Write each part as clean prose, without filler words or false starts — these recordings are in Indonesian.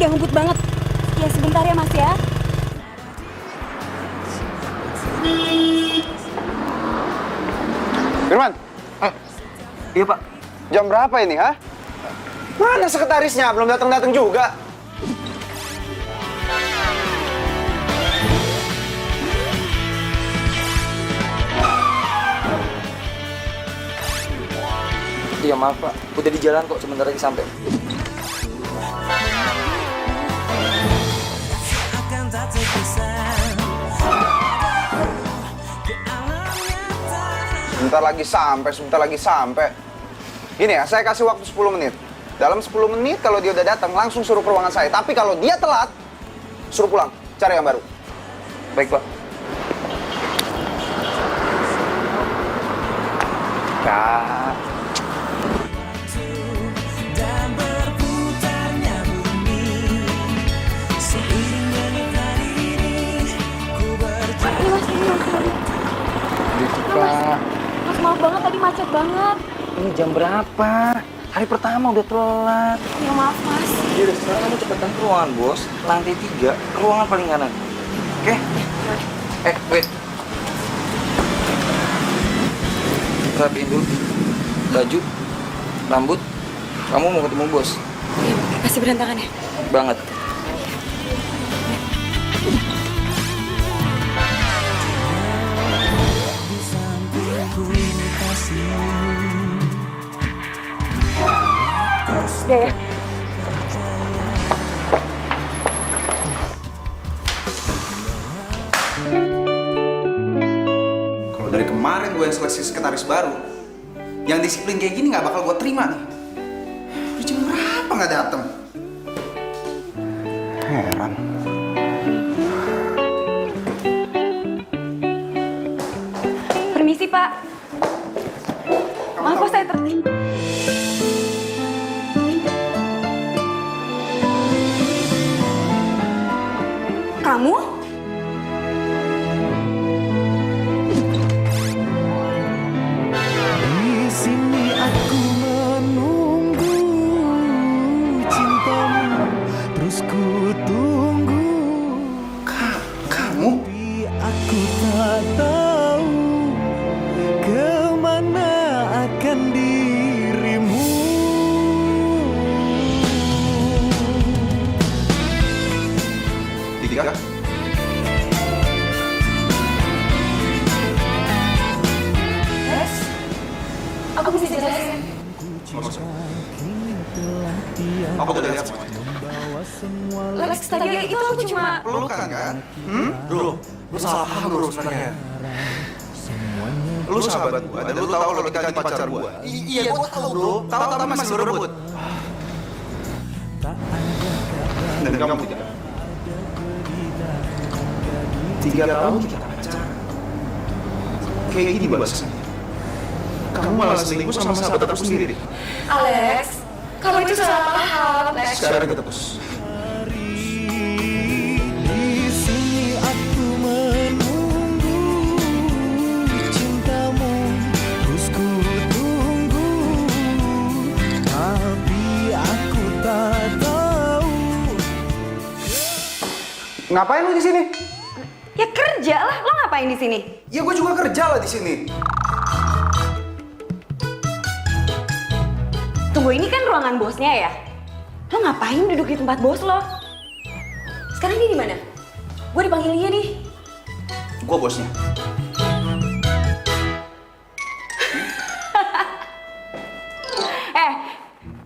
udah ngebut banget. Ya sebentar ya Mas ya. Firman. Iya Pak. Jam berapa ini, ha? Mana sekretarisnya? Belum datang-datang juga. Iya maaf Pak, udah di jalan kok, sebentar lagi sampai. Sebentar lagi sampai. Gini ya, saya kasih waktu 10 menit. Dalam 10 menit kalau dia udah datang, langsung suruh ke ruangan saya. Tapi kalau dia telat, suruh pulang, cari yang baru. Baik Pak. Kak. Mas maaf banget tadi macet banget. Ini jam berapa? Hari pertama udah telat. Ya maaf Mas. Yaudah, sekarang kamu cepetan ke ruangan bos. Lantai 3, ruangan paling kanan. Oke? Wait. Rapiin dulu. Baju, rambut. Kamu mau ketemu bos? Iya, pasti berantakan ya? Banget. Udah ya? Kalau dari kemarin gue yang seleksi sekretaris baru, yang disiplin kayak gini nggak bakal gue terima nih. Udah jam berapa nggak datang? Heran. Permisi Pak. Maaf kok saya tertinggal. Kamu? Di sini aku menunggu cintamu, terus ku tunggu. Kamu? Tapi aku tak tahu kemana akan dirimu. Tiga. Yes. Aku bisa jelasin. Aku udah lihat semua. Lex tadi itu aku cuma... Pelukan kan? Bro, lu salah paham bro sebenarnya. Lu sahabat gua, dan lu tahu kalau kita ini pacar gua. Iya, gua tahu bro. Tahu tapi masih lu rebut. Dan kamu tidak. 3 tahun kita pacaran. Kayak gini bahasanya. Kamu malah selingkuh sama sahabat aku sendiri. Alex, kamu itu salah paham, Lex. Sekarang kita putus. Di sini aku menunggu cintamu, terus ku tunggu. Tapi aku tak tahu. Ngapain lu di sini? Ya kerja lah, lo ngapain di sini? Ya gue juga kerja lah di sini. Tunggu, ini kan ruangan bosnya ya? Lo ngapain duduk di tempat bos lo? Sekarang dia di mana? Gue dipanggil dia nih. Gue bosnya.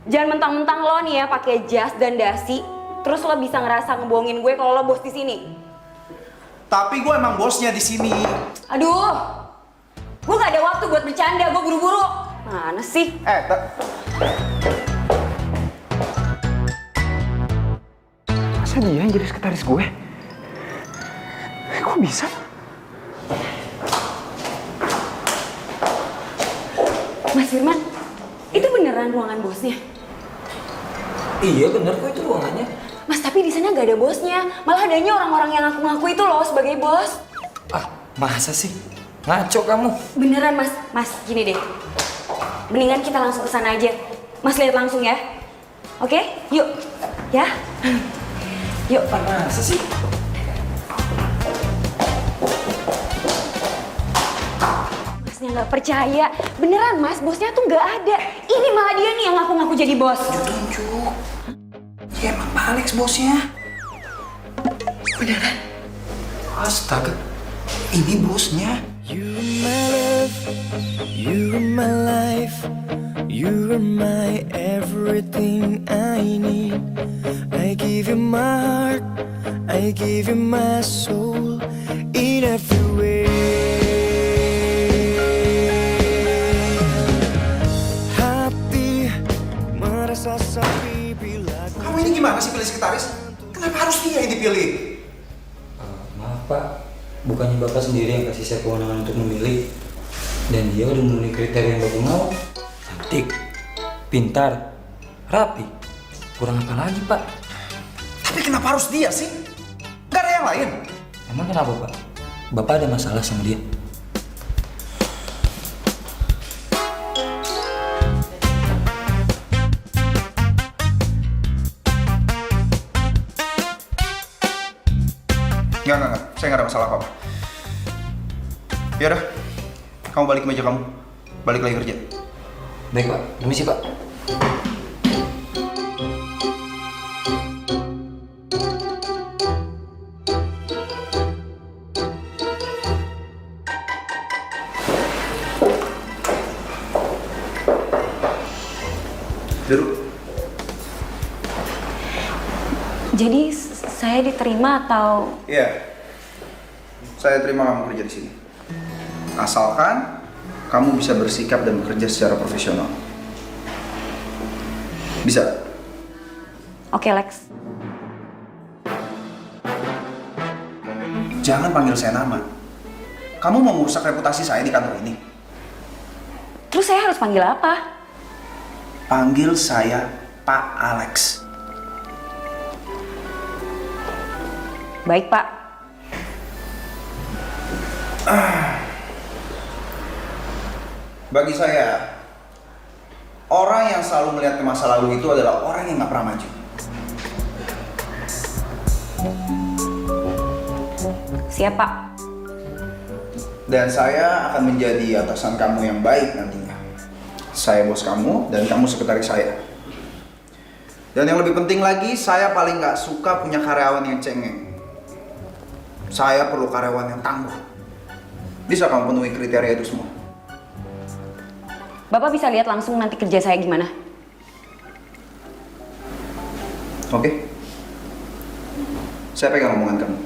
Jangan mentang-mentang lo nih ya pakai jas dan dasi, terus lo bisa ngerasa ngebohongin gue kalau lo bos di sini. Tapi gue emang bosnya di sini. Aduh, gue gak ada waktu buat bercanda, gue buru-buru. Mana sih? Masa dia yang jadi sekretaris gue? Kok bisa? Mas Firman, itu beneran ruangan bosnya? Iya bener kok itu ruangannya. Mas, tapi di sana gak ada bosnya. Malah adanya orang-orang yang ngaku-ngaku itu loh sebagai bos. Ah, masa sih? Ngaco kamu. Beneran mas, gini deh. Mendingan kita langsung ke sana aja. Mas lihat langsung ya. Oke, yuk. Ya. Yuk. Masa sih? Bosnya nggak percaya. Beneran mas, bosnya tuh nggak ada. Ini malah dia nih yang ngaku-ngaku jadi bos. Tunjuk. Ya emang Pak Alex bosnya. Beneran? Astaga, ini bosnya. You are my love, you are my life, you are my everything I need. I give you my heart, I give you my soul in every way. Hati merasa sepi bila Kamu ini gimana sih pilih sekretaris? Kenapa harus dia yang dipilih? Maaf Pak, bukannya Bapak sendiri yang kasih saya kewenangan untuk memilih. Dan dia udah memenuhi kriteria yang Bapak mau. Cantik, pintar, rapi. Kurang apa lagi Pak? Tapi kenapa harus dia sih? Gak ada yang lain? Emang kenapa Pak? Bapak ada masalah sama dia? Enggak. Saya nggak ada masalah apa-apa. Yaudah, kamu balik ke meja kamu. Balik lagi kerja. Baik Pak, permisi Pak. Duduk. Jadi saya diterima atau... Iya. Saya terima kamu kerja di sini. Asalkan kamu bisa bersikap dan bekerja secara profesional. Bisa? Oke Lex. Jangan panggil saya nama. Kamu mau merusak reputasi saya di kantor ini. Terus saya harus panggil apa? Panggil saya Pak Alex. Baik Pak. Bagi saya, orang yang selalu melihat ke masa lalu itu adalah orang yang nggak pernah maju. Siap Pak. Dan saya akan menjadi atasan kamu yang baik nantinya. Saya bos kamu dan kamu sekretaris saya. Dan yang lebih penting lagi, saya paling nggak suka punya karyawan yang cengeng. Saya perlu karyawan yang tangguh. Bisa kamu penuhi kriteria itu semua? Bapak bisa lihat langsung nanti kerja saya gimana? Oke? Saya pegang omongan kamu.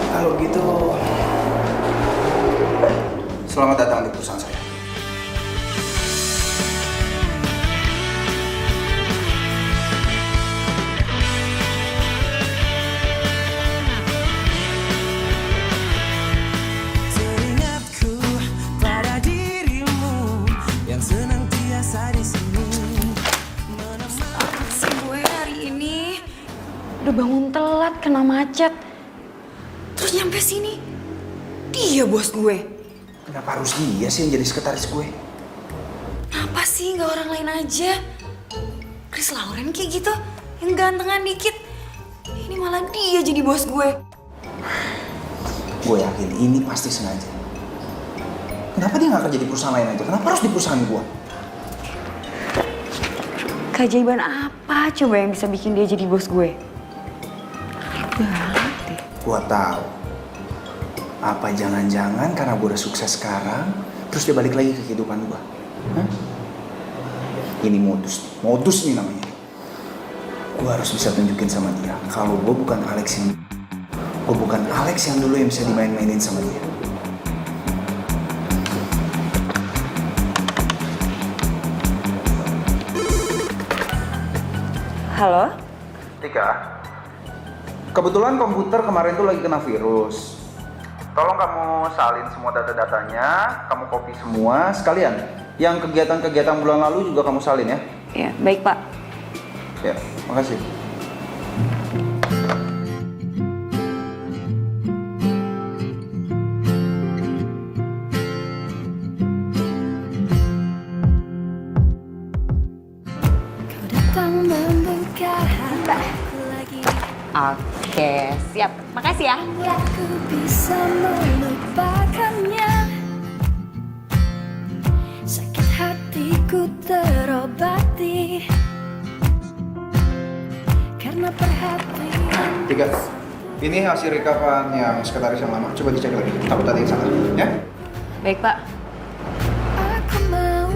Kalau gitu, selamat datang di perusahaan saya. teringatku pada dirimu yang senantiasa di sini. Si gue hari ini udah bangun telat kena macet. Terus nyampe sini, dia bos gue. Kenapa harus dia sih yang jadi sekretaris gue? Kenapa sih nggak orang lain aja? Chris Lauren kayak gitu, yang gantengan dikit. Ini malah dia jadi bos gue. Gue yakin ini pasti sengaja. Kenapa dia nggak kerja di perusahaan lain aja? Kenapa harus di perusahaan gue? Keajaiban apa coba yang bisa bikin dia jadi bos gue? Banget deh. Gue tahu. Apa jangan-jangan karena gue udah sukses sekarang, terus dia balik lagi ke kehidupan gue? Hah? Ini modus nih namanya. Gue harus bisa tunjukin sama dia kalau gue bukan Alex yang dulu yang bisa dimain-mainin sama dia. Halo? Tika, kebetulan komputer kemarin tuh lagi kena virus. Tolong kamu salin semua data-datanya, kamu copy semua sekalian. Yang kegiatan-kegiatan bulan lalu juga kamu salin ya. Ya, baik Pak. Ya, makasih. Kau datang membuka hati. Oke, siap. Makasih ya. Aku bisa melupakannya. Sakit hatiku terobati karena perhatian. 3. Ini hasil rekapan yang sekretaris yang lama. Coba dicek lagi. Takut ada yang salah, ya? Baik, Pak. Aku mau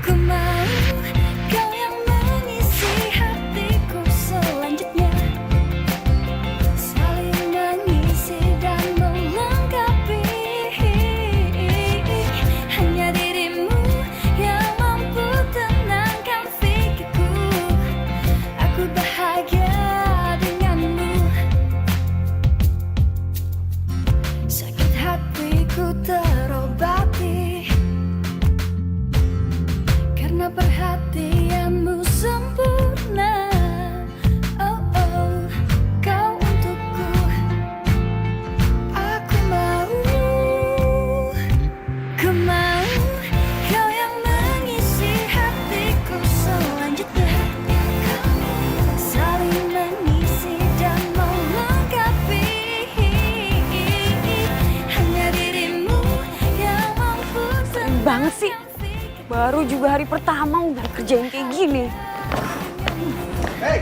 kau yang mengisi hatiku selanjutnya. Saling mengisi dan melengkapi. Hanya dirimu yang mampu tenangkan pikirku. Aku bahagia denganmu. Sakit hatiku terobati karena perhatianmu sempurna. Oh oh, kau untukku. Aku mau kau yang mengisi hatiku selanjutnya. Saling mengisi dan melengkapi. Hanya dirimu yang mampu Banget sih. Baru juga hari pertama udah kerjain kayak gini. Hei!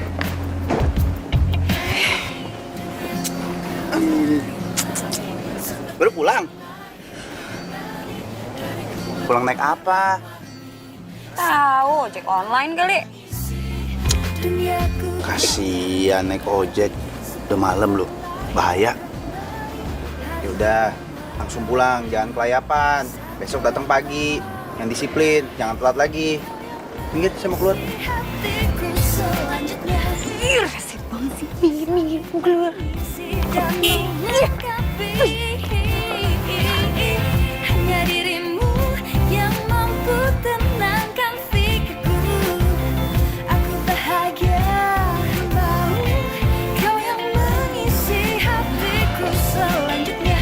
Baru pulang? Pulang naik apa? Tahu, ojek online kali. duniaku. Kasian naik ojek. Udah malam loh, bahaya. Ya udah, langsung pulang, jangan kelayapan. Besok datang pagi, yang disiplin, jangan telat lagi. Minggir, saya mau keluar. Hatiku selanjutnya. Ih, resip banget sih. Minggir, mau keluar. Dan melengkapi. Hanya dirimu yang mampu tenangkan pikirku. Aku bahagia mau kau yang mengisi hatiku selanjutnya.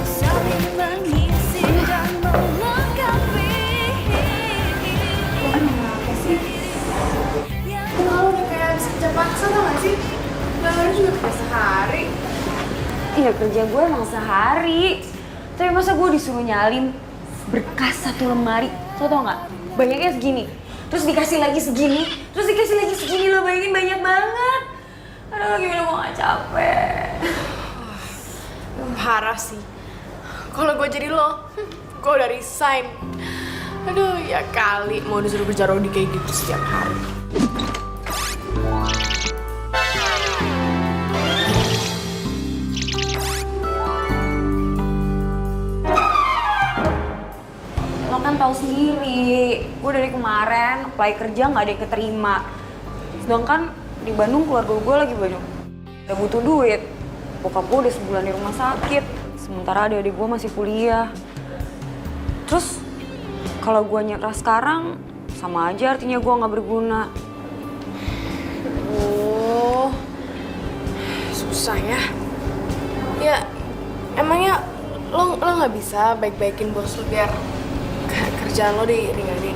Saling mengisi dan melengkapi. Kenapa sih? Kenapa udah kayak habis kerja paksa tau gak sih? Baru juga kerja sehari. Iya, kerja gue emang sehari. Tapi masa gue disuruh nyalin berkas satu lemari. Lo tau gak? Banyaknya segini. Terus dikasih lagi segini. Terus dikasih lagi segini. Lo bayangin banyak banget. Aduh, gimana gue gak capek. Parah sih. Kalau gue jadi lo, gue udah resign. Aduh, ya kali mau disuruh kerja rodi kayak gitu setiap hari. Lo kan tahu sendiri, gue dari kemarin apply kerja nggak ada yang keterima. Sedangkan di Bandung keluarga gue lagi banyak udah butuh duit. Bokap gue udah sebulan di rumah sakit, sementara adik-adik gue masih kuliah. Terus kalau gue nyerah sekarang, sama aja artinya gue nggak berguna. Oh, susah ya. Ya, emangnya lo nggak bisa baik-baikin bos lo biar kerjaan lo diringanin?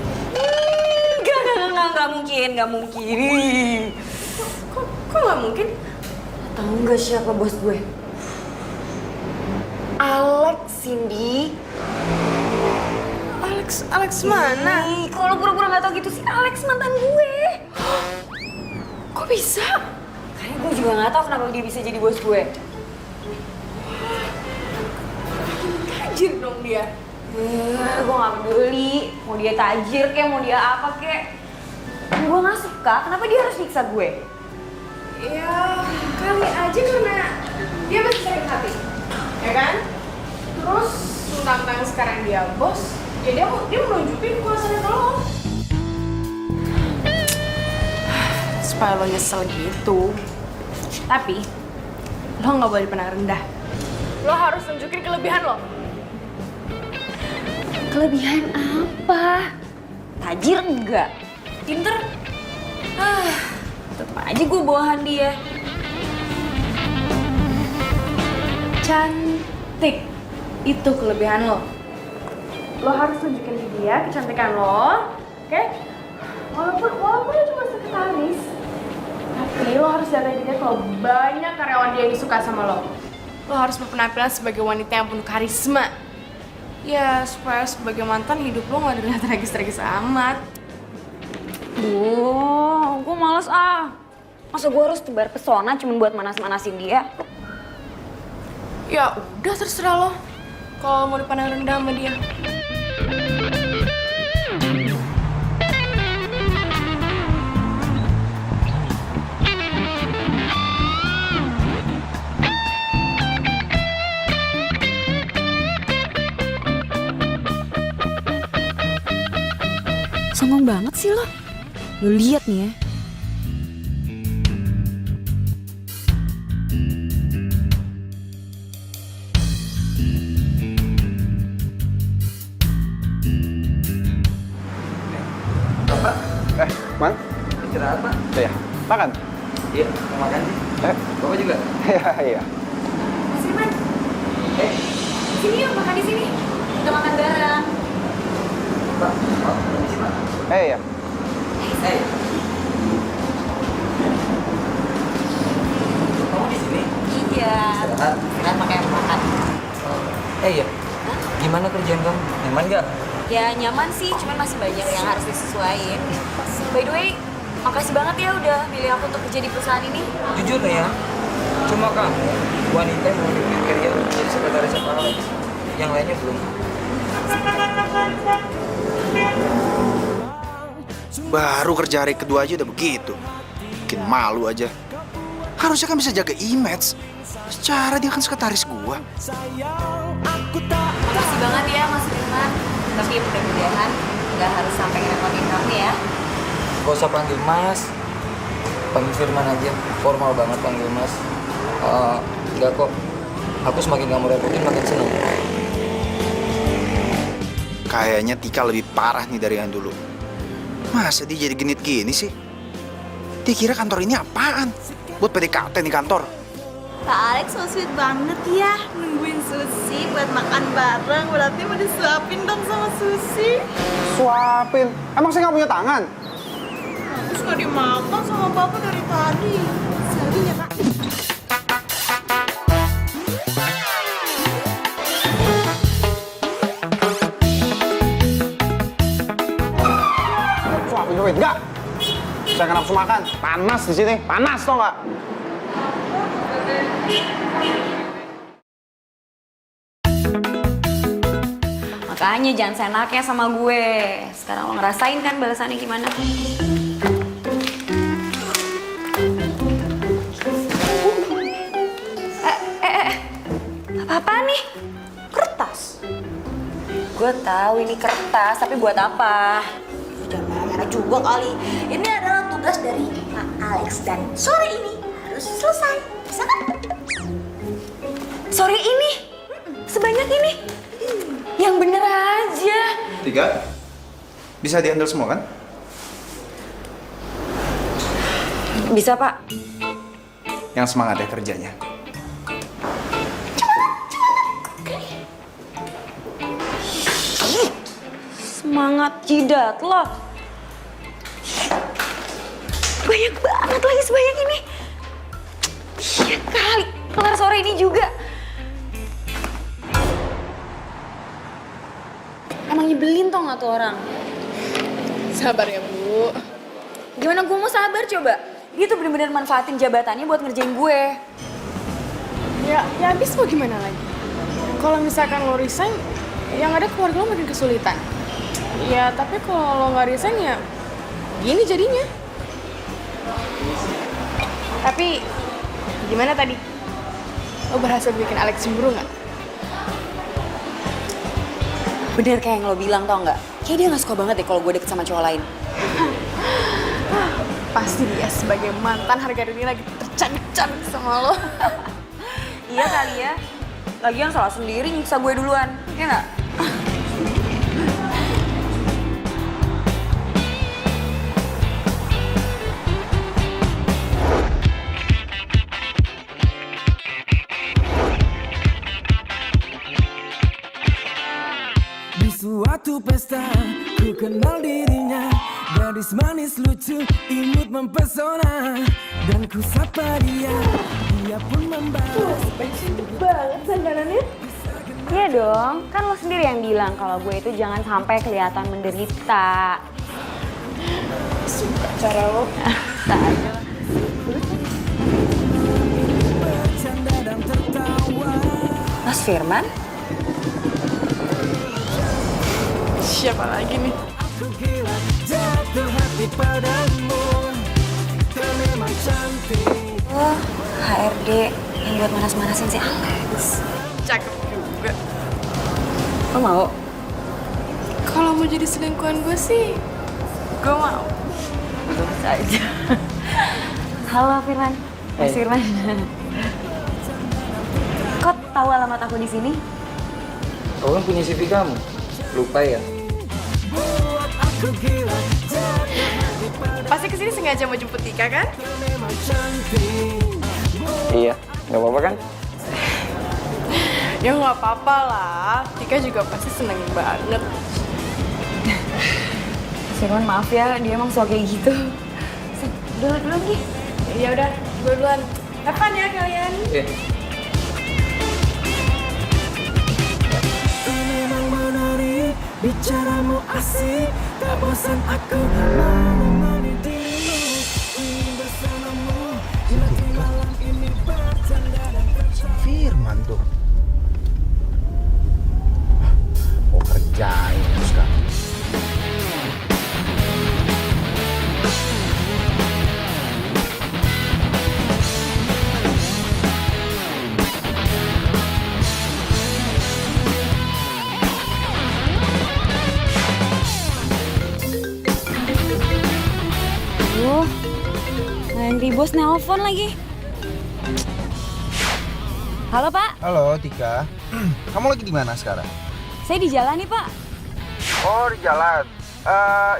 Nggak mungkin. Kok nggak mungkin? Tahu nggak siapa bos gue? Alex, Cindy. Alex mana? Ih, kalau pura-pura nggak tahu gitu sih, Alex mantan gue. Kok bisa? Kayaknya gue juga nggak tahu kenapa dia bisa jadi bos gue. Tajir dong dia. Gue nggak peduli, mau dia tajir kek, mau dia apa kek. Gue nggak suka, kenapa dia harus nyiksa gue? Ya, kali aja karena dia masih sakit hati, ya kan? Terus tentang sekarang dia bos, ya dia mau nunjukin kuasanya ke lo. Supaya lo nyesel gitu. Tapi lo nggak boleh pernah rendah. Lo harus nunjukin kelebihan lo. Kelebihan apa? Tajir enggak? Pinter? Tetep aja gue bawahan dia. Cantik, itu kelebihan lo. Lo harus tunjukin ke dia kecantikan lo, oke? Walaupun dia cuma sekretaris, Tapi lo harus jagain dia kalau banyak karyawan dia yang suka sama lo. Lo harus berpenampilan sebagai wanita yang penuh karisma. Ya, supaya sebagai mantan hidup lo gak dilihat tragis-tragis amat. Gue males ah. Masa gue harus tebar pesona cuma buat manas-manasin dia? Ya udah terserah lo. Kalau mau dipandang rendah sama dia. Songong banget sih lo. Lo lihat nih ya. Bapak, Man? istirahat Pak. Iya. Makan? Iya, mau makan sih. Bapak juga? Iya, iya. Mas Firman. Sini yuk, makan di sini. Kita makan bareng. Pak, permisi Pak. Iya. Kamu di sini? Iya. Istirahat. Istirahat pakai makan. Iya. Gimana kerjaan kamu? Nyaman nggak? Ya nyaman sih, cuman masih banyak yang harus disesuaiin. By the way, makasih banget ya udah milih aku untuk kerja di perusahaan ini. Jujur nih ya, cuma kamu wanita yang memiliki kriteria jadi sekretaris Alex. Yang lainnya belum. Baru kerja hari kedua aja udah begitu. Bikin malu aja. Harusnya kan bisa jaga image. Secara dia kan sekretaris gua. Makasih banget ya Mas Firman. Tapi mudah-mudahan nggak harus sampai ngerepotin kamu ya. Gak usah panggil Mas, panggil Firman aja. Formal banget panggil Mas. Enggak kok. Aku semakin kamu repotin makin seneng. Kayaknya Tika lebih parah nih dari yang dulu. Masa dia jadi genit gini sih? Dia kira kantor ini apaan? Buat PDKT nih kantor. Kak Alex so sweet banget ya, nungguin Susi buat makan bareng. Berarti mau disuapin dong sama Susi. Suapin. Emang saya nggak punya tangan? Terus gak dimakan sama bapak dari tadi. Sekali ya kak. Suapin, suapin. Enggak. Saya nggak nafsu makan. Panas di sini. Panas tau nggak? Makanya jangan seenaknya sama gue. Sekarang lo ngerasain kan balasannya gimana? Apa-apaan nih? Kertas. Gue tahu ini kertas, tapi buat apa? Jangan marah-marah juga kali. Ini adalah tugas dari Kak Alex dan sore ini harus selesai. Bisa kan? Sore ini? Sebanyak ini? Yang bener aja. Tika, bisa di-handle semua kan? Bisa, Pak. Yang semangat ya kerjanya. Semangat jidat lo. Banyak banget lagi sebanyak ini. Iya kali, kelar sore ini juga. Emang nyebelin tau gak tuh orang? Sabar ya, Bu. Gimana gue mau sabar coba? Dia tuh bener-bener manfaatin jabatannya buat ngerjain gue. Ya habis mau gimana lagi? Kalau misalkan lo resign, yang ada keluarga lo makin kesulitan. Ya, tapi kalau lo nggak resign ya gini jadinya. Tapi gimana tadi? Lo berhasil bikin Alex cemburu nggak? Bener kayak yang lo bilang tau nggak? Kayak dia nggak suka banget deh kalau gue deket sama cowok lain. Pasti dia sebagai mantan harga diri lagi tercabik-cabik sama lo. Iya kali ya. Lagian salah sendiri nyiksa gue duluan, ya nggak? Di suatu suatu pesta, ku kenal dirinya. Gadis manis lucu, imut mempesona. Dan ku sapa dia, dia pun membalas. Banget sandanannya. Iya dong, kan lo sendiri yang bilang kalau gue itu jangan sampai kelihatan menderita. Suka cara lo. Tak aja. Bercanda dan tertawa. Mas Firman? Siapa lagi nih? Aku gila jatuh hati padamu. Kau memang cantik. Oh, HRD yang buat manas-manasin si Alex. Cakep juga. Lo mau? Kalau mau jadi selingkuhan gue sih, gue mau. Tentu saja. Halo Firman, Mas Firman. Kok tahu alamat aku di sini? Kau kan punya CV kamu. Lupa ya? Buat aku gila jatuh hati padamu. Pasti kesini sengaja mau jemput Tika kan? Memang cantik. Iya, nggak apa-apa kan? Ya nggak apa-apa lah. Tika juga pasti seneng banget. Firman maaf ya, dia emang suka kayak gitu. Dulu Gi. Ya udah, gue duluan. Have fun ya kalian. Kau memang menarik, bicaramu asik. Tak bosan aku menemani dirimu. Ingin bersamamu, nanti malam ini bercanda dan tertawa. Firman tuh. Oh kerjain terus kan. Nanti bos nelpon lagi. Halo Pak, Halo Tika. Kamu lagi di mana sekarang? saya di jalan nih Pak. Oh di jalan.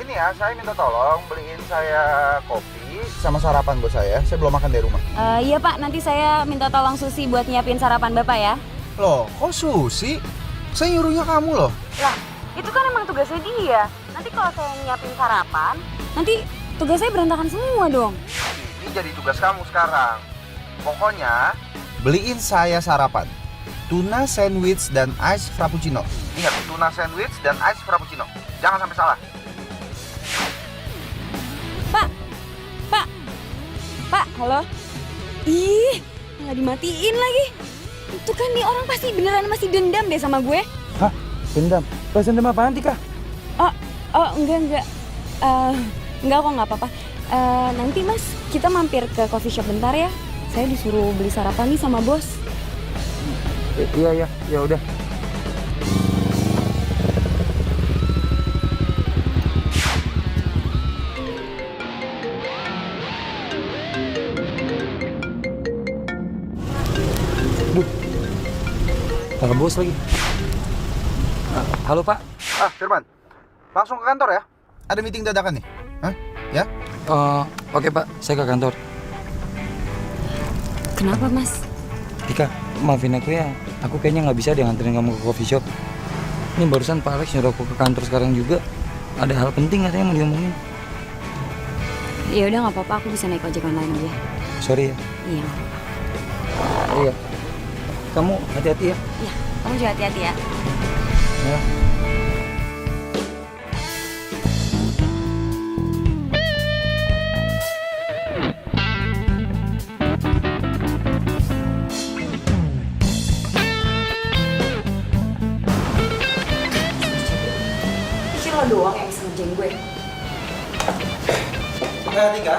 Ini ya, saya minta tolong beliin saya kopi sama sarapan buat saya. Saya belum makan dari rumah. Iya Pak, nanti saya minta tolong Susi buat nyiapin sarapan Bapak ya. Loh, kok Susi? Saya nyuruhnya kamu loh. Lah, itu kan emang tugasnya dia. Nanti kalau saya nyiapin sarapan, nanti tugas saya berantakan semua dong. Ini jadi tugas kamu sekarang. Pokoknya beliin saya sarapan. Tuna sandwich dan ice frappuccino. Ingat, tuna sandwich dan ice frappuccino. Jangan sampai salah. Pak, halo? Ih, malah dimatiin lagi. Itu kan nih orang pasti beneran masih dendam deh sama gue. Hah? Dendam? Balas dendam apaan, Tika? Oh, enggak. Enggak kok, nggak apa-apa. Nanti Mas, kita mampir ke coffee shop bentar ya. Saya disuruh beli sarapan nih sama bos. Iya, ya udah. Para bos lagi. Halo Pak. Firman, langsung ke kantor ya. Ada meeting dadakan nih. Hah? Ya? Oke Pak, saya ke kantor. Kenapa Mas? Tika, maafin aku ya. Aku kayaknya nggak bisa deh nganterin kamu ke coffee shop. Ini barusan Pak Alex nyuruh aku ke kantor sekarang juga. Ada hal penting katanya mau diomongin. Ya udah nggak apa-apa, aku bisa naik ojek online aja. Sorry ya. Iya. Iya. Kamu hati-hati ya. Iya, kamu juga hati-hati ya. Ya. Pikir lo doang yang bisa ngerjain gue. Tika.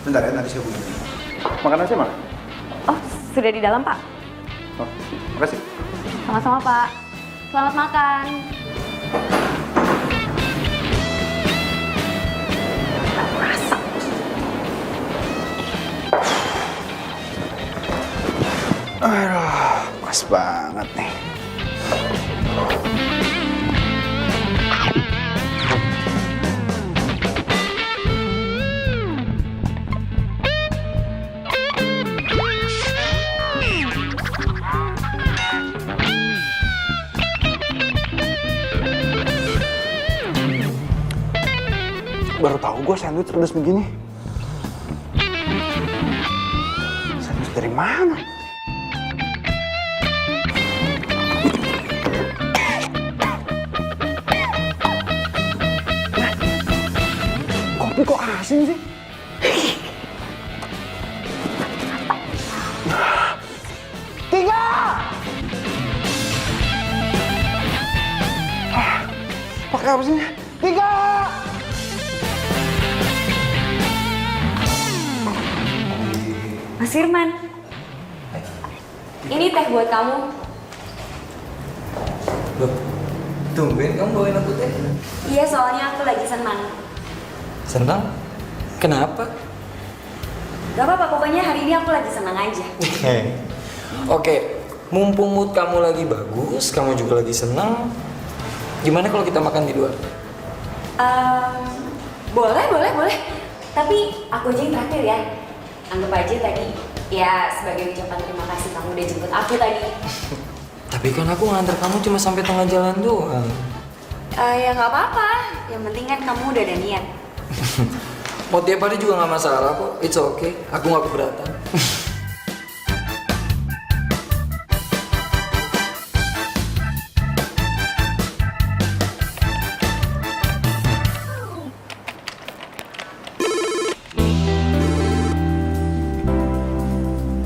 Bentar ya, nanti saya hubungin. Makanan saya mana? Oh, sudah di dalam Pak. Oh, makasih. Sama-sama Pak. Selamat makan. Aduh, pas banget nih. Baru tahu gue sandwich pedas begini. Sandwich dari mana? Kopi kok asin sih? Tiga! Pakai apa sih? Tiga! Mas Firman, ini teh buat kamu. Loh, tumben kamu bawain aku teh. Iya, soalnya aku lagi senang. Senang? Kenapa? Gak apa-apa, pokoknya hari ini aku lagi senang aja. Oke, mumpung mood kamu lagi bagus, kamu juga lagi senang. Gimana kalau kita makan di luar? Boleh. Tapi aku aja yang terakhir ya. Anggap aja tadi ya sebagai ucapan terima kasih kamu udah jemput aku tadi. Tapi kan aku nganter kamu cuma sampai tengah jalan doang. Ya nggak apa-apa. Yang penting kan kamu udah ada niat. Mau tiap hari juga nggak masalah kok. It's okay. Aku nggak keberatan.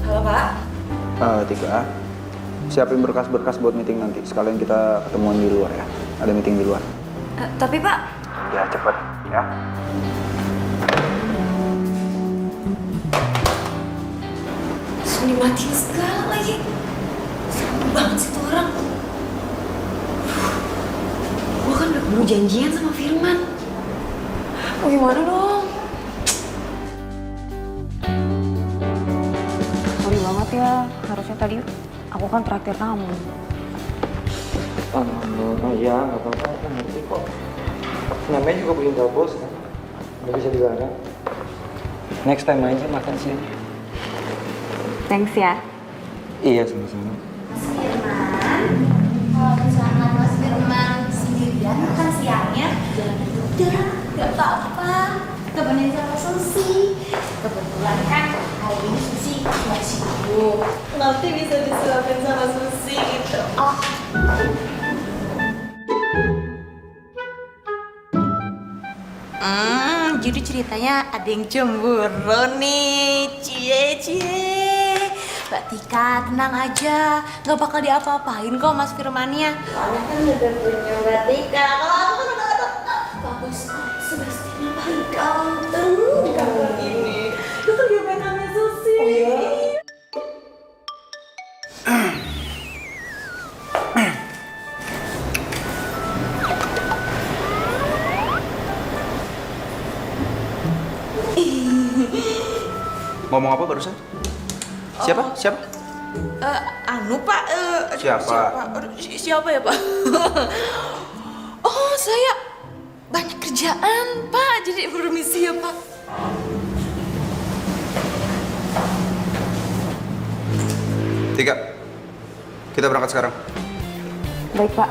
Halo Pak. Tiga, siapin berkas-berkas buat meeting nanti. Sekalian kita ketemuan di luar ya. Ada meeting di luar. Tapi Pak. Ya cepet ya. Langsung dimatiin segala lagi. Serem banget sih tuh orang. Gua kan udah keburu janjian sama Firman. Mau gimana dong? Sorry banget ya, harusnya tadi aku kan traktir kamu. Oh ya, nggak apa-apa. Aku ngerti kok. Namanya juga perintah bos kan. Nggak bisa dilarang. Next time aja makan siang. Thanks ya. Iya, sama-sama. Kalau misalkan Mas Firman sendirian makan siangnya, jangan udah, gak apa-apa. Temenin sama Susi. Kebetulan kan hari ini Susi nggak sibuk. Nanti bisa disuapin sama Susi gitu. Oh. Jadi ceritanya ada yang cemburu nih, cie. Mbak Tika, tenang aja, nggak bakal diapa-apain kok Mas Firmannya. Soalnya kan udah punya Mbak Tika. Kalau aku kan udah ada bagus, Sebastian paling ganteng. Ganteng ini, itu kan gebetannya Susi. Oh iya. Ngomong apa barusan? Siapa? Siapa? Anu Pak, Siapa? Siapa ya Pak? Oh saya banyak kerjaan Pak, jadi permisi ya Pak. Tiga, kita berangkat sekarang. Baik Pak.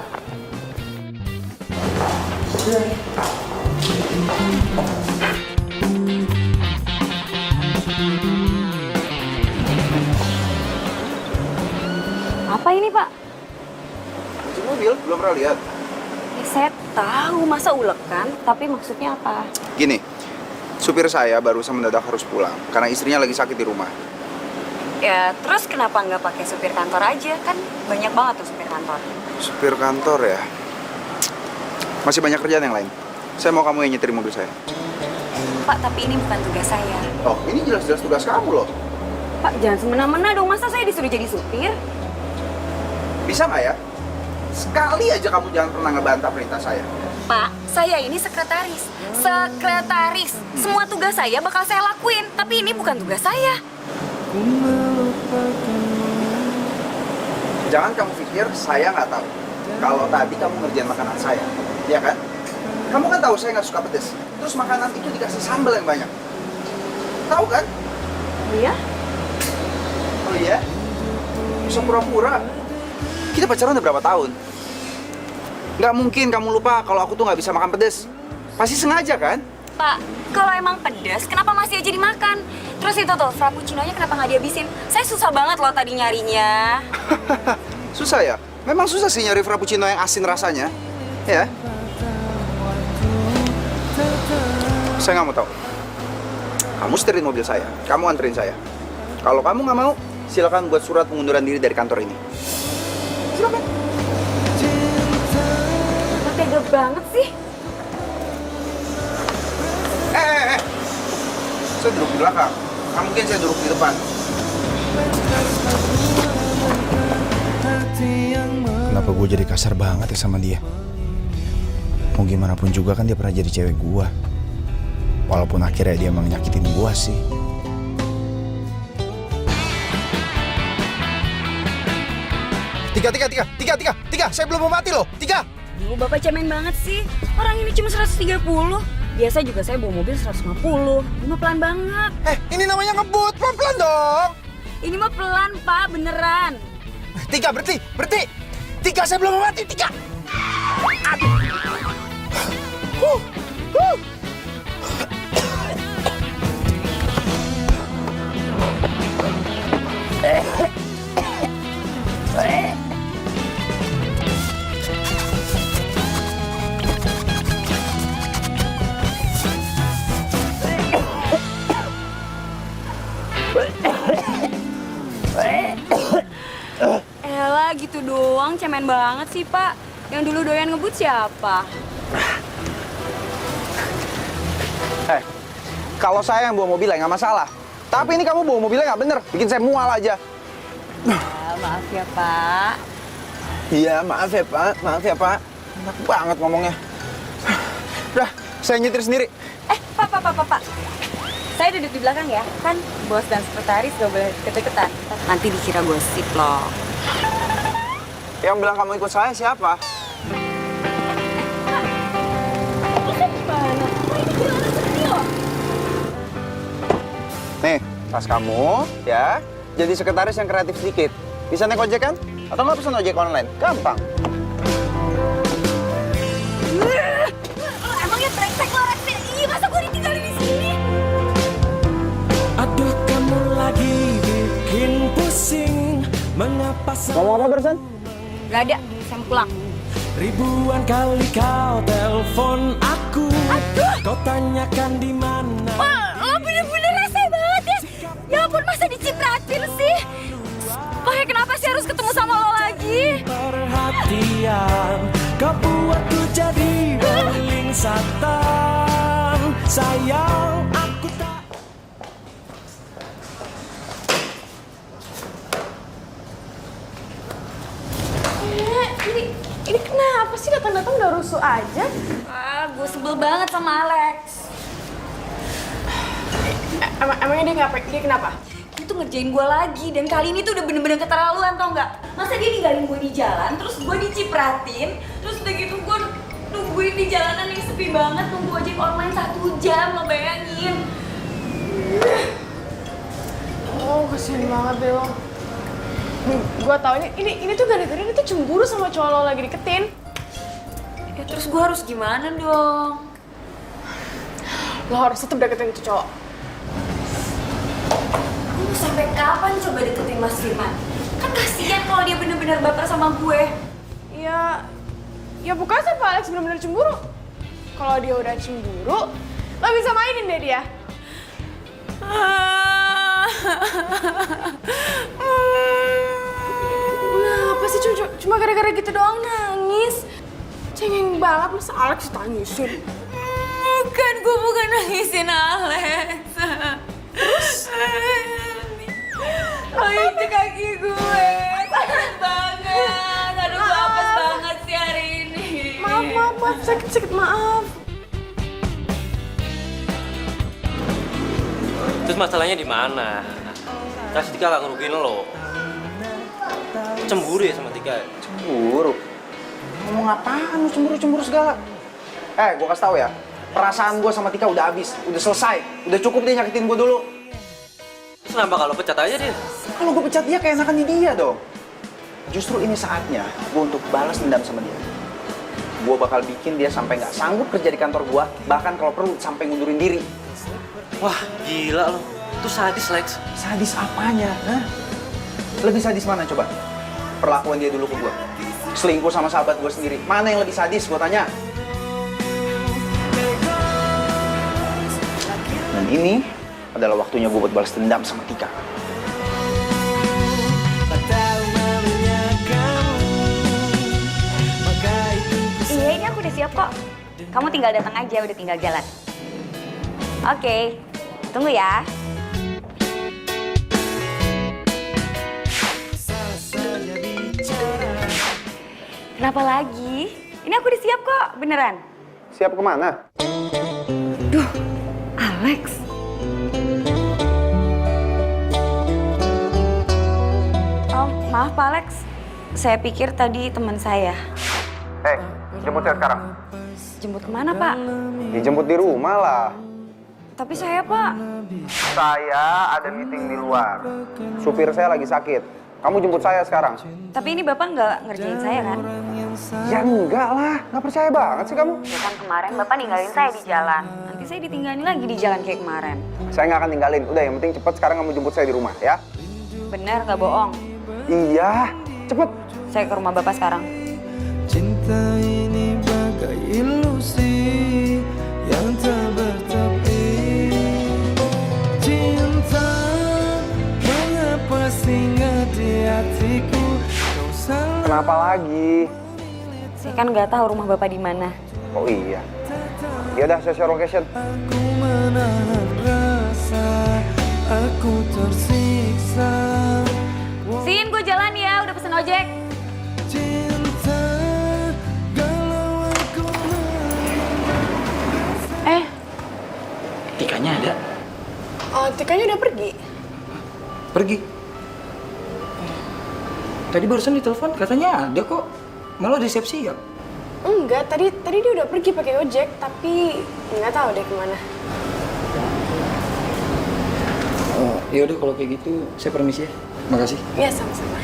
Apa ini Pak? Kunci mobil, belum pernah lihat. Saya tahu, masa ulek kan? Tapi maksudnya apa? Gini, supir saya barusan mendadak harus pulang karena istrinya lagi sakit di rumah. Ya, terus kenapa nggak pakai supir kantor aja? Kan banyak banget tuh supir kantor. Supir kantor ya? Masih banyak kerjaan yang lain. Saya mau kamu yang nyetir mobil saya. Pak, tapi ini bukan tugas saya. Oh, ini jelas-jelas tugas kamu loh. Pak, jangan semena-mena dong. Masa saya disuruh jadi supir? Bisa nggak ya? Sekali aja kamu jangan pernah ngebantah perintah saya. Pak, saya ini sekretaris. Sekretaris. Semua tugas saya bakal saya lakuin. Tapi ini bukan tugas saya. Jangan kamu pikir saya nggak tahu. Kalau tadi kamu ngerjain makanan saya, ya kan? Kamu kan tahu saya nggak suka pedes. Terus makanan itu dikasih sambal yang banyak. Tahu kan? Iya? Oh iya? Bisa pura-pura. Kita pacaran udah berapa tahun? Nggak mungkin kamu lupa kalau aku tuh nggak bisa makan pedes. Pasti sengaja kan? Pak, kalau emang pedas, kenapa masih aja dimakan? Terus itu tuh, frappuccino-nya kenapa nggak dihabisin? Saya susah banget loh tadi nyarinya. Susah ya? Memang susah sih nyari frappuccino yang asin rasanya. Ya. Saya nggak mau tahu. Kamu setirin mobil saya, kamu anterin saya. Kalau kamu nggak mau, silakan buat surat pengunduran diri dari kantor ini. Silakan. Tega banget sih. Saya duduk di belakang. Nggak mungkin saya duduk di depan. Kenapa gue jadi kasar banget ya sama dia? Mau gimana pun juga kan dia pernah jadi cewek gue. Walaupun akhirnya dia emang nyakitin gue sih. Tiga, saya belum mau mati loh. 3. Duh, Bapak cemen banget sih. Orang ini cuma 130. Biasa juga saya bawa mobil 150. Ini mah pelan banget. Ini namanya ngebut, pelan-pelan dong. Ini mah pelan, Pak, beneran. 3, berhenti. 3, saya belum mau mati. 3. Aduh. Elah, gitu doang, cemen banget sih, Pak. Yang dulu doyan ngebut siapa? Kalau saya yang bawa mobilnya nggak masalah. Tapi ini kamu bawa mobilnya nggak bener, bikin saya mual aja. Maaf ya, Pak. Iya, maaf ya Pak. Enak banget ngomongnya. Udah, saya nyetir sendiri. Pak. Saya duduk di belakang ya, kan bos dan sekretaris gak boleh deket-deketan. Nanti dikira gosip loh. Yang bilang kamu ikut saya siapa? Nih, tas kamu, ya. Jadi sekretaris yang kreatif sedikit. Bisa naik ojek kan? Atau nggak pesan ojek online? Gampang. Emangnya brengsek lo, Rexy? Ih, masa gue ditinggalin di sini? Aduh kamu lagi bikin pusing. Mengapa Ngomong apa barusan? Gak ada, saya mau pulang. ribuan kali kau telepon aku. Kau tanyakan di mana. Wah, lo bener-bener rese banget ya. Ya ampun, masa dicipratin sih? Makanya kenapa sih harus ketemu sama lo lagi? Perhatian kau buatku jadi beling satan. Sayang aku tak. Ini kenapa sih datang-datang udah rusuh aja? Gue sebel banget sama Alex. Emangnya dia kenapa? Dia tuh ngerjain gue lagi, dan kali ini tuh udah bener-bener keterlaluan, tau nggak? Masa dia ninggalin gue di jalan, terus gue dicipratin, terus udah gitu gue nungguin di jalanan yang sepi banget, nunggu ojek online 1 jam, lo bayangin. Oh, kasihan banget deh lo. Gue tau ini tuh gara-gara dia tuh cemburu sama cowok lo lagi deketin. Ya terus gue harus gimana dong? Lo harus tetep deketin itu cowok. Gue sampai kapan coba deketin Mas Firman? Kan kasihan kalau dia bener-bener baper sama gue. Ya bukan sih Pak Alex bener-bener cemburu. Kalau dia udah cemburu, lo bisa mainin deh dia. Kenapa sih cuma gara-gara gitu doang nangis? Cengeng banget masa Alex tangisin. Bukan, gue bukan nangisin Alex. Terus? Lo injek kaki gue, sakit banget. Aduh, gue apes banget sih hari ini. Maaf, sakit, maaf. Terus masalahnya di mana? Kasih Tika gak ngerugiin lo. Cemburu ya sama Tika? Cemburu? Ngomong apaan lu cemburu segala? Gue kasih tau ya, perasaan gue sama Tika udah habis, udah selesai. Udah cukup dia nyakitin gue dulu. Kenapa kalau pecat aja dia? Kalau gue pecat dia, keenakan di dia dong. Justru ini saatnya gue untuk balas dendam sama dia. Gue bakal bikin dia sampai nggak sanggup kerja di kantor gue, bahkan kalau perlu sampai ngundurin diri. Wah, gila lo. Itu sadis, Lex. Sadis apanya? Hah? Lebih sadis mana coba? Perlakuan dia dulu ke gue. Selingkuh sama sahabat gue sendiri. Mana yang lebih sadis? Gue tanya. Dan ini adalah waktunya gue buat balas dendam sama Tika. Iya, ini aku udah siap kok. Kamu tinggal datang aja, udah tinggal jalan. Oke, tunggu ya. Kenapa lagi? Ini aku udah siap kok, beneran. Siap kemana? Duh, Alex. Oh, maaf Pak Alex. Saya pikir tadi teman saya. Hei, jemput saya sekarang. Jemput kemana Pak? Dijemput di rumah lah. Tapi saya Pak. Saya ada meeting di luar. Supir saya lagi sakit. Kamu jemput saya sekarang. Tapi ini Bapak nggak ngerjain saya kan? Ya enggak lah, nggak percaya banget sih kamu. Ya kan kemarin Bapak ninggalin saya di jalan. Nanti saya ditinggalin lagi di jalan kayak kemarin. Saya nggak akan tinggalin. Udah, yang penting cepet sekarang kamu jemput saya di rumah ya. Bener nggak bohong? Iya, cepet. Saya ke rumah Bapak sekarang. Cinta ini bagai ilusi yang tak bertepi. Cinta, mengapa singgah di hatiku? Kau salah. Kenapa lagi? Saya kan nggak tahu rumah Bapak di mana. Oh iya. Ya udah, saya share location. Aku menahan rasa, aku tersiksa. Sin, gue jalan ya. Udah pesen ojek. Cinta, kalau aku Tikanya ada. Oh, Tikanya udah pergi. Pergi. Tadi barusan ditelepon katanya ada kok. Malah udah siap-siap. Enggak, tadi dia udah pergi pakai ojek, tapi nggak tahu deh kemana. Oh, ya udah kalau kayak gitu saya permisi ya. Makasih. Ya, sama-sama.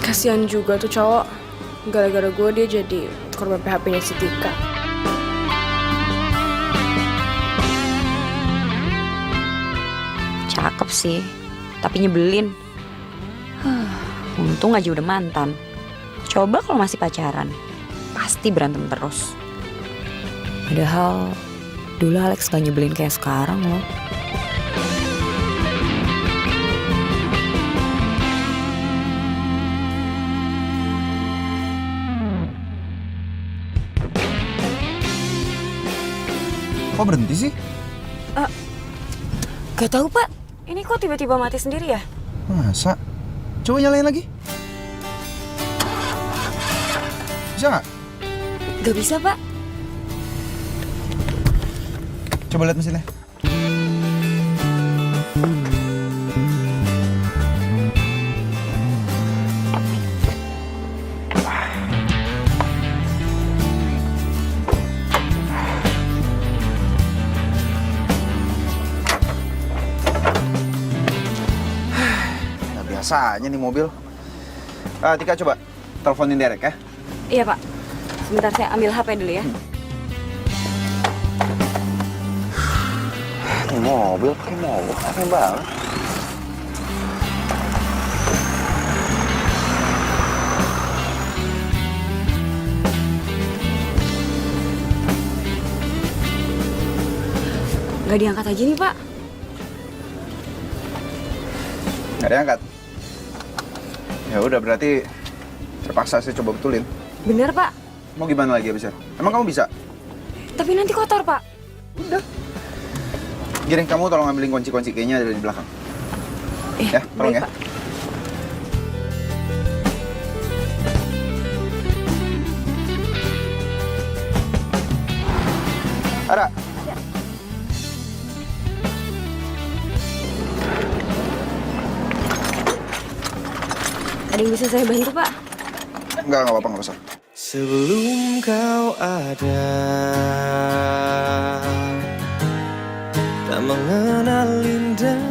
Kasian juga tuh cowok. Gara-gara gue dia jadi korban PHP-nya si Tika. Cakep sih, tapi nyebelin. Untung aja udah mantan. Coba kalau masih pacaran, pasti berantem terus. Padahal dulu Alex gak nyebelin kayak sekarang loh. Kok berhenti sih? Gak tahu Pak, ini kok tiba-tiba mati sendiri ya? Masa? Coba nyalain lagi. Bisa nggak? Gak bisa Pak. Coba lihat mesinnya. Biasanya nih mobil. Tika coba teleponin Derek ya. Iya Pak, sebentar saya ambil HP dulu ya. Ini mobil pakai mogok, aneh banget. Gak diangkat aja nih Pak. Nggak diangkat. Ya udah, berarti terpaksa saya coba betulin. Bener Pak, Mau gimana lagi abisnya? Emang kamu bisa? tapi nanti kotor Pak. Udah. Gini, kamu tolong ambilin kunci-kunci kayaknya ada di belakang. Ya, tolong baik ya. Pak. Ada. Ada yang bisa saya bantu Pak? Enggak apa-apa, nggak usah. Sebelum kau ada, tak mengenal indah.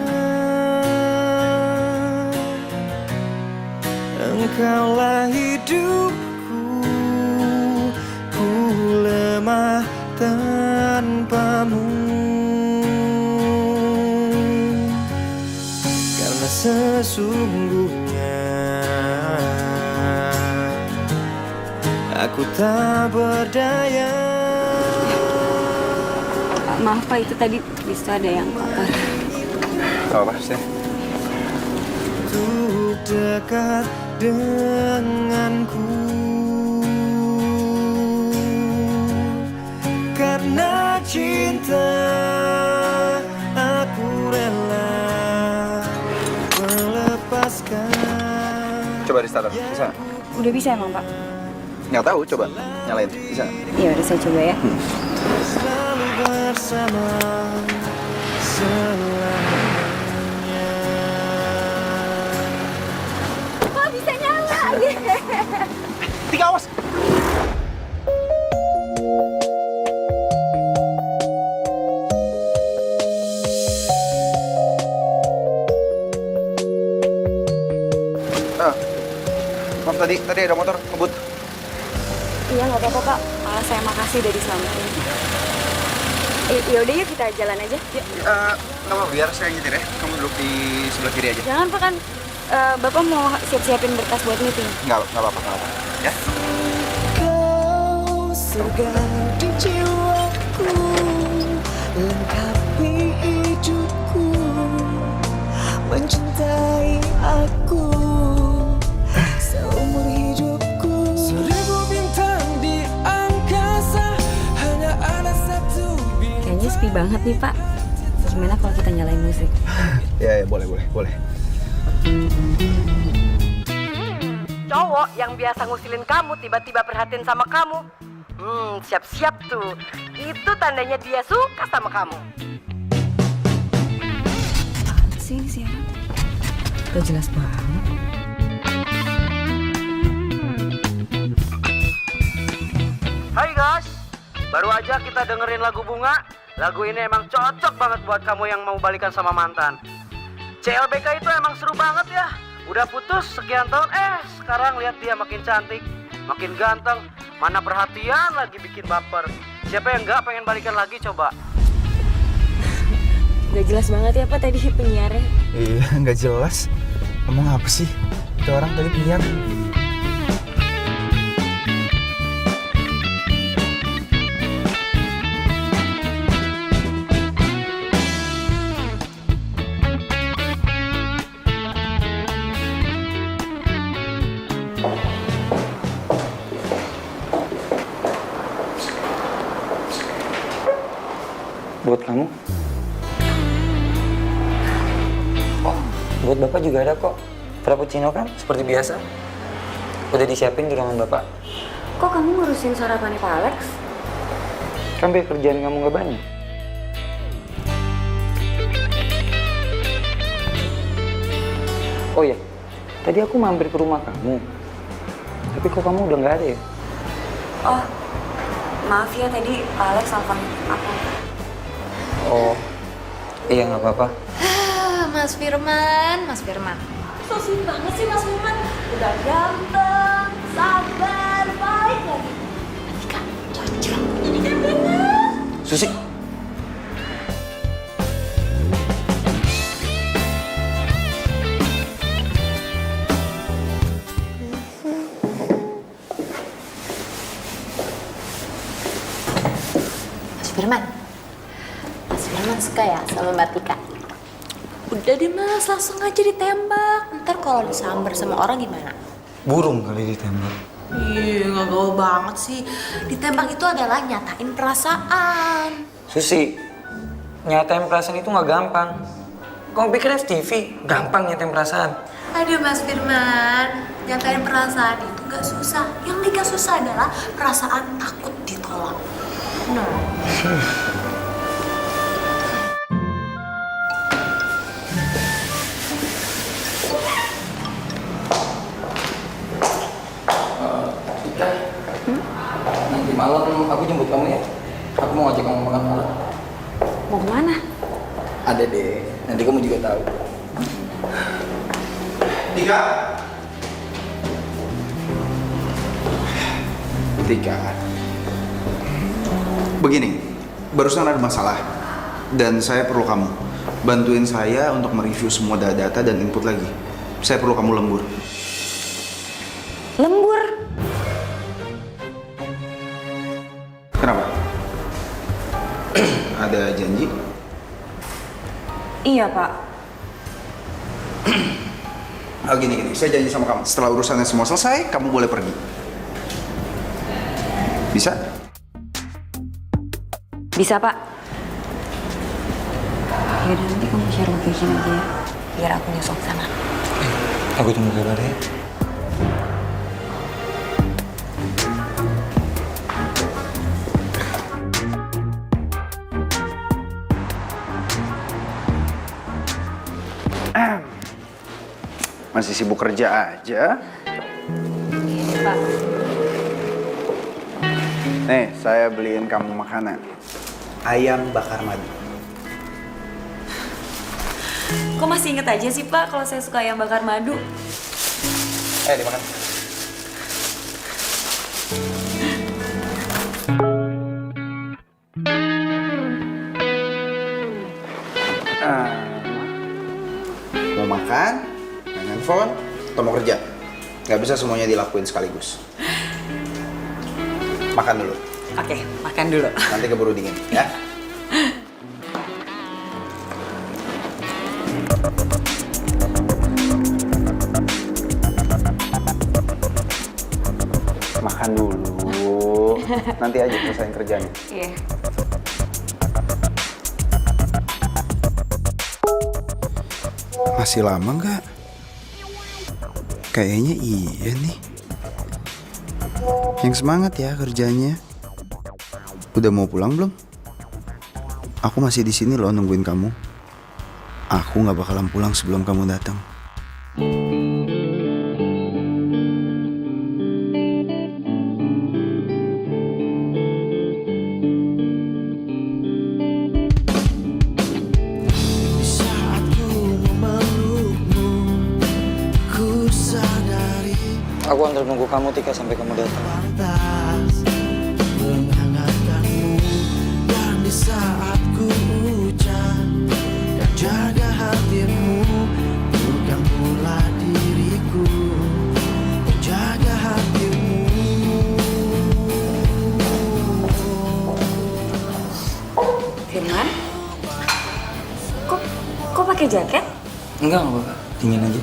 engkaulah hidupku. Ku lemah tanpamu, karena sesungguhnya aku tak berdaya. Maaf Pak, itu tadi bisa ada yang kotor. Gak apa-apa, Steph. Untuk dekat denganku, karena cinta aku rela melepaskan. Coba di starter, bisa nggak? Udah bisa emang Pak? Nggak tahu, coba nyalain, bisa nggak? Iya udah saya coba ya. Selalu bersama selamanya. Kok bisa nyala? Tiga, awas! Maaf, tadi ada motor ngebut. Iya nggak apa-apa Pak. Saya makasih udah diselamatin. Ya udah yuk kita jalan aja. Yuk. Nggak apa, biar saya nyetir ya. Kamu duduk di sebelah kiri aja. Jangan Pak, kan Bapak mau siap-siapin berkas buat meeting. Nggak apa-apa. Ya. Kau segar di jiwaku, lengkapi hidupku, mencintai aku seumur hidupku. Seribu bintang di angkasa, hanya ada satu bintang. Kayaknya sepi banget nih Pak. Gimana kalau kita nyalain musik? Ya, boleh. Cowok yang biasa ngusilin kamu tiba-tiba perhatiin sama kamu. Siap-siap tuh. Itu tandanya dia suka sama kamu. Sini sih. Gak jelas banget. Hai guys, baru aja kita dengerin lagu Bunga. Lagu ini emang cocok banget buat kamu yang mau balikan sama mantan. CLBK itu emang seru banget ya. Udah putus sekian tahun, sekarang lihat dia makin cantik, makin ganteng, mana perhatian lagi bikin baper. Siapa yang nggak pengen balikan lagi coba? Gak jelas banget ya Pak tadi penyiarnya. Iya, nggak jelas. Ngomong apa sih? Itu orang tadi penyiar. Buat kamu. Oh, buat Bapak juga ada kok. Frappuccino kan, seperti biasa. Udah disiapin di ruangan Bapak. Kok kamu ngurusin sarapannya Pak Alex? Kan biar kerjaan kamu nggak banyak. Oh iya, tadi aku mampir ke rumah kamu. Tapi kok kamu udah nggak ada ya? Oh, maaf ya tadi Pak Alex telepon aku. Oh, iya nggak apa-apa. Mas Firman. So sweet banget sih Mas Firman. Udah ganteng, sabar, baik lagi. Atika, cocok. Ini kan bener. Susi. Mas Firman suka ya sama Mbak Tika? Udah deh Mas, langsung aja ditembak. Ntar kalau disamber sama orang gimana? Burung kali ditembak. Ih, gak gaul banget sih. Ditembak itu adalah nyatain perasaan. Susi, nyatain perasaan itu nggak gampang. Kamu pikir FTV gampang nyatain perasaan? Aduh Mas Firman, nyatain perasaan itu gak susah. Yang gak susah adalah perasaan takut ditolak. Nanti malam aku jemput kamu ya. Aku mau ngajak kamu makan malam. Mau kemana? Ada deh, nanti kamu juga tahu. Tika. Tika, begini, barusan ada masalah dan saya perlu kamu bantuin saya untuk mereview semua data dan input lagi. Saya perlu kamu lembur. Lembur? Kenapa? Ada janji? Iya, Pak. Gini, saya janji sama kamu. Setelah urusannya semua selesai, kamu boleh pergi. Bisa? Bisa, Pak. Yaudah, nanti kamu share location aja ya. Biar aku nyusul ke sana. Aku tunggu kabar ya. Masih sibuk kerja aja. Iya, Pak. Nih, saya beliin kamu makanan. Ayam bakar madu. Kok masih inget aja sih, Pak, kalau saya suka ayam bakar madu? Dimakan. Mau makan, main handphone, atau mau kerja? Gak bisa semuanya dilakuin sekaligus. Makan dulu, Oke, makan dulu. nanti keburu dingin, ya. Makan dulu, nanti aja selesaiin kerjanya. Iya. Masih lama nggak? Kayaknya iya nih. Yang semangat ya kerjanya. Udah mau pulang belum? Aku masih di sini loh nungguin kamu. Aku nggak bakalan pulang sebelum kamu datang. Saat ku memelukmu, ku sadari Aku antar nunggu kamu Tika sampai kamu datang. pantas menghangatkanmu. Dan di saat ku ucap dan jaga hatimu, bukan pula diriku menjaga hatimu. Firman? Kok pakai jaket? Enggak apa-apa, dingin aja.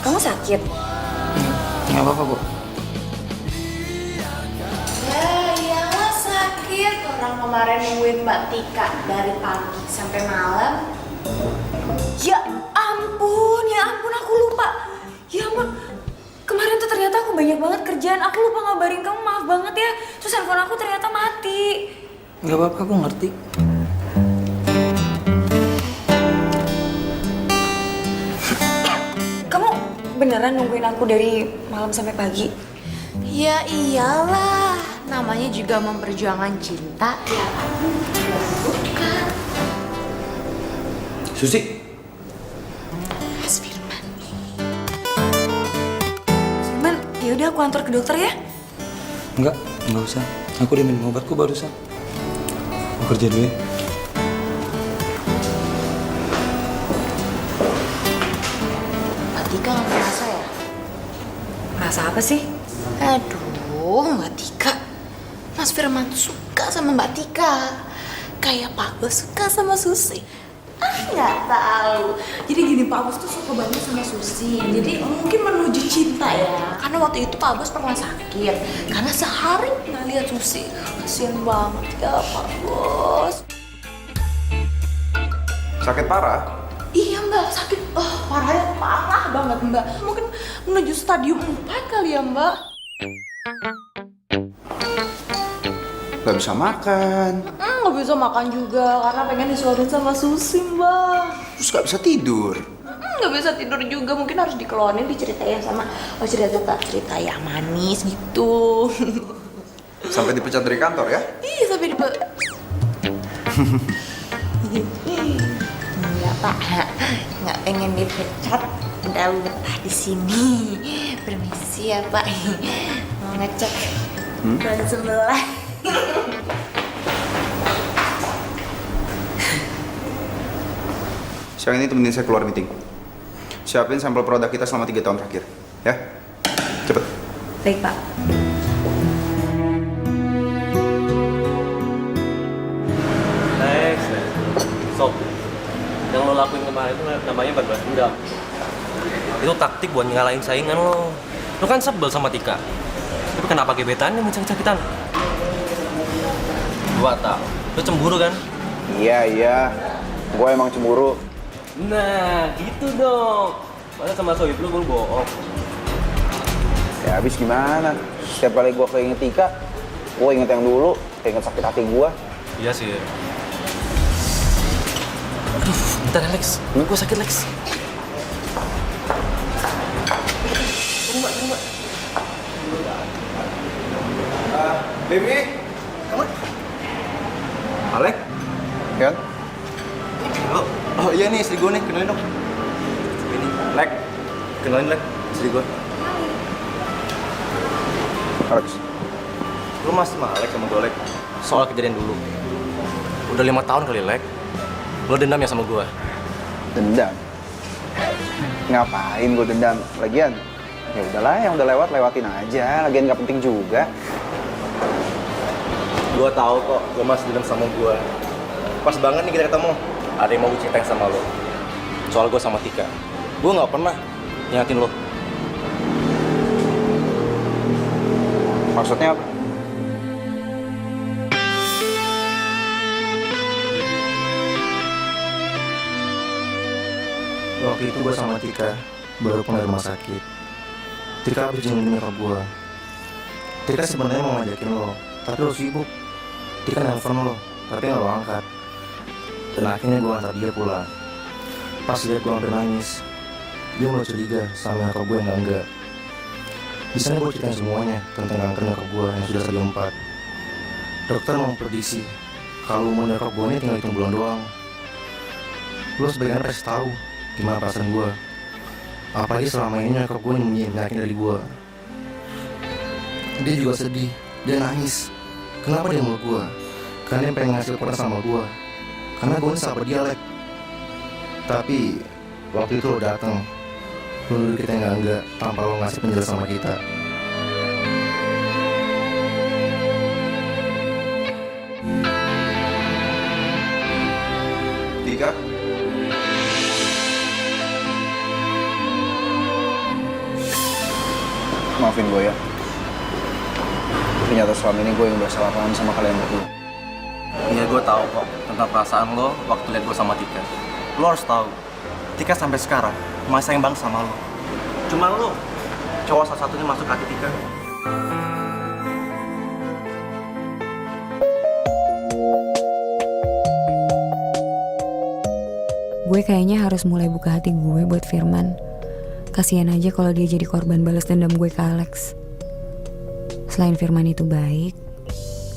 Kamu sakit? Enggak apa-apa, Bu. Ya iyalah sakit. Orang kemarin nungguin Mbak Tika dari pagi sampai malam. Ya ampun aku lupa. Ya ampun, kemarin tuh ternyata aku banyak banget kerjaan. Aku lupa ngabarin kamu, maaf banget ya. Terus handphone aku ternyata mati. Enggak apa-apa, aku ngerti. Kamu beneran nungguin aku dari malam sampai pagi? Ya iyalah, namanya juga memperjuangkan cinta. Ya bukan. Susi, Mas Firman. Firman, yaudah aku antar ke dokter ya. Enggak usah. Aku udah minum obatku barusan. Aku kerja dulu ya. Mbak Tika nggak merasa ya? Merasa apa sih? Aduh, Mbak Tika. Mas Firman tuh suka sama Mbak Tika. Kayak Pak Bos suka sama Susi. Nggak tahu. Jadi gini, Pak Bos tuh suka banget sama Susi. Jadi mungkin menuju cinta ya. Karena waktu itu Pak Bos pernah sakit. Karena sehari nggak lihat Susi. Kasian banget ya Pak Bos. sakit parah? Iya Mbak, sakit. Parahnya parah banget Mbak. Mungkin menuju stadium 4 kali ya Mbak. Gak bisa makan, Nggak bisa makan juga karena pengen disuapin sama Susi Mbak. terus gak bisa tidur. Nggak bisa tidur juga, mungkin harus dikeluarin diceritain sama cerita yang manis gitu. Sampai dipecat dari kantor ya? Iya sampai Enggak Pak, nggak pengen dipecat. udah betah di sini. Permisi ya Pak, mau ngecek ban sebelah. Siang ini temenin saya keluar meeting. Siapin sampel produk kita selama 3 tahun terakhir. Ya? Cepet. Baik, Pak. Next. Sob, yang lo lakuin kemarin itu namanya balas dendam. Itu taktik buat ngalahin saingan lo. Lo kan sebel sama Tika. Tapi kenapa gebetannya mencak-cakitan? Gua tahu. Lo cemburu kan? Iya. Gue emang cemburu. Nah, gitu dong. Masa sama sohib lu bohong. Ya habis gimana? Setiap kali gue keinget Tika, gue inget yang dulu, keinget sakit hati gue. Iya sih. Aduh, bentar Lex. Gue sakit Lex. Baby. Alek? Kan? Halo. Oh iya nih istri gue nih, kenalin dong. Ini, Lek. Kenalin Lek, istri gue. Alex. Lu masih Lek sama gue Lek. Soal kejadian dulu. Udah 5 tahun kali Lek. Lo dendam ya sama gue? Dendam? Ngapain gue dendam? Lagian, ya udahlah yang udah lewat, lewatin aja. Lagian nggak penting juga. Gue tahu kok, lo masih dendam sama gue. Pas banget nih kita ketemu. Ada yang mau gue ceritain sama lo. Soal gue sama Tika. Gue nggak pernah nyatin lo. Maksudnya apa? Waktu itu gue sama Tika baru pulang dari rumah sakit. Tika habis jengukin nyokap gue. Tika sebenarnya mau ngajakin lo, tapi lo sibuk. Tika nelfon lo, tapi nggak lo angkat. Dan akhirnya gue antar dia pulang. Pas lihat gue hampir nangis, dia mulai curiga sama nyokap gue yang enggak. Di sana gue ceritain semuanya tentang kanker nyokap gue yang sudah stadium 4. Dokter memprediksi kalau umur nyokap gue ini tinggal hitung bulan doang. Lo sebaiknya pasti tahu gimana perasaan gue. Apalagi selama ini nyokap gue nyembunyiin penyakit dari gue. Dia juga sedih, dia nangis. Kenapa dia meluk gue? Karena dia pengen ngasih kepada sama gue. Karena gue ini sahabat dia, Lek. Tapi waktu itu lo datang, lo nuduh kita enggak tanpa lo ngasih penjelasan sama kita. Tika? Maafin gue ya. Ternyata selama ini gue yang udah salah paham sama kalian berdua. Iya, gue tahu kok tentang perasaan lo waktu lihat gue sama Tika. Lo harus tahu, Tika sampai sekarang masih sayang banget sama lo. Cuma lo cowok salah satunya masuk hati Tika. Gue kayaknya harus mulai buka hati gue buat Firman. Kasian aja kalau dia jadi korban balas dendam gue ke Alex. Selain Firman itu baik,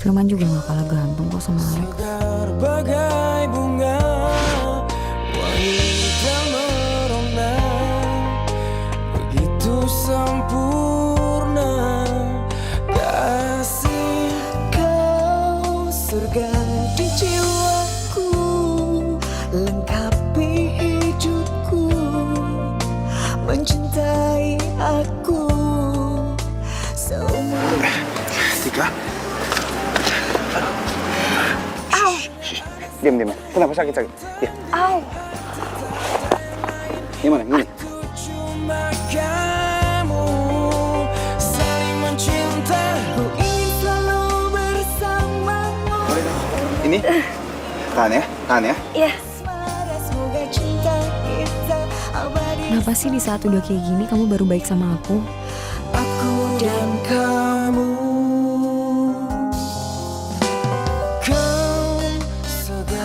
Firman juga gak kalah ganteng kok sama Alex. Bagai bunga wanita merona, begitu sempurna kasih kau, surga di jiwaku, lengkapi hidupku, mencintai aku semua. Tika? Diam. Kenapa sakit? Ya. Au. Gimana? Gini? Cuma kamu saling mencinta, ku ingin selalu bersamamu. Ini? Tahan ya. Iya. Semoga cinta kita abadi. Kenapa sih di saat udah kayak gini kamu baru baik sama aku? Aku dan kamu.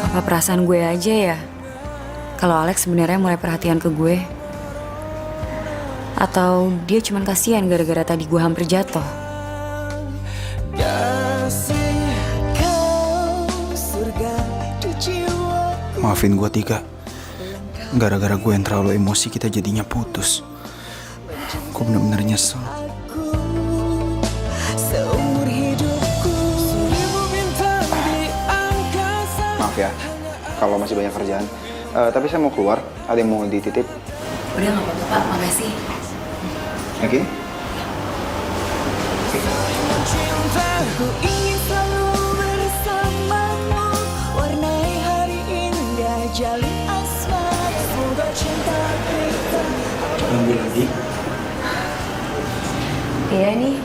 Apa perasaan gue aja ya? Kalau Alex sebenarnya mulai perhatian ke gue? Atau dia cuman kasihan gara-gara tadi gue hampir jatuh? Maafin gue, Tika. Gara-gara gue yang terlalu emosi kita jadinya putus. Gue bener-bener nyesel. Seumur hidupku 1000 bintang di angkasa. Maaf ya, kalau masih banyak kerjaan. Tapi saya mau keluar, ada yang mau dititip. Udah nggak apa-apa Pak, makasih. Yakin? Cintaku ingin selalu bersamamu, warnai hari indah, jalin asmara, semoga cinta kita. Nunggu lagi. Iya nih.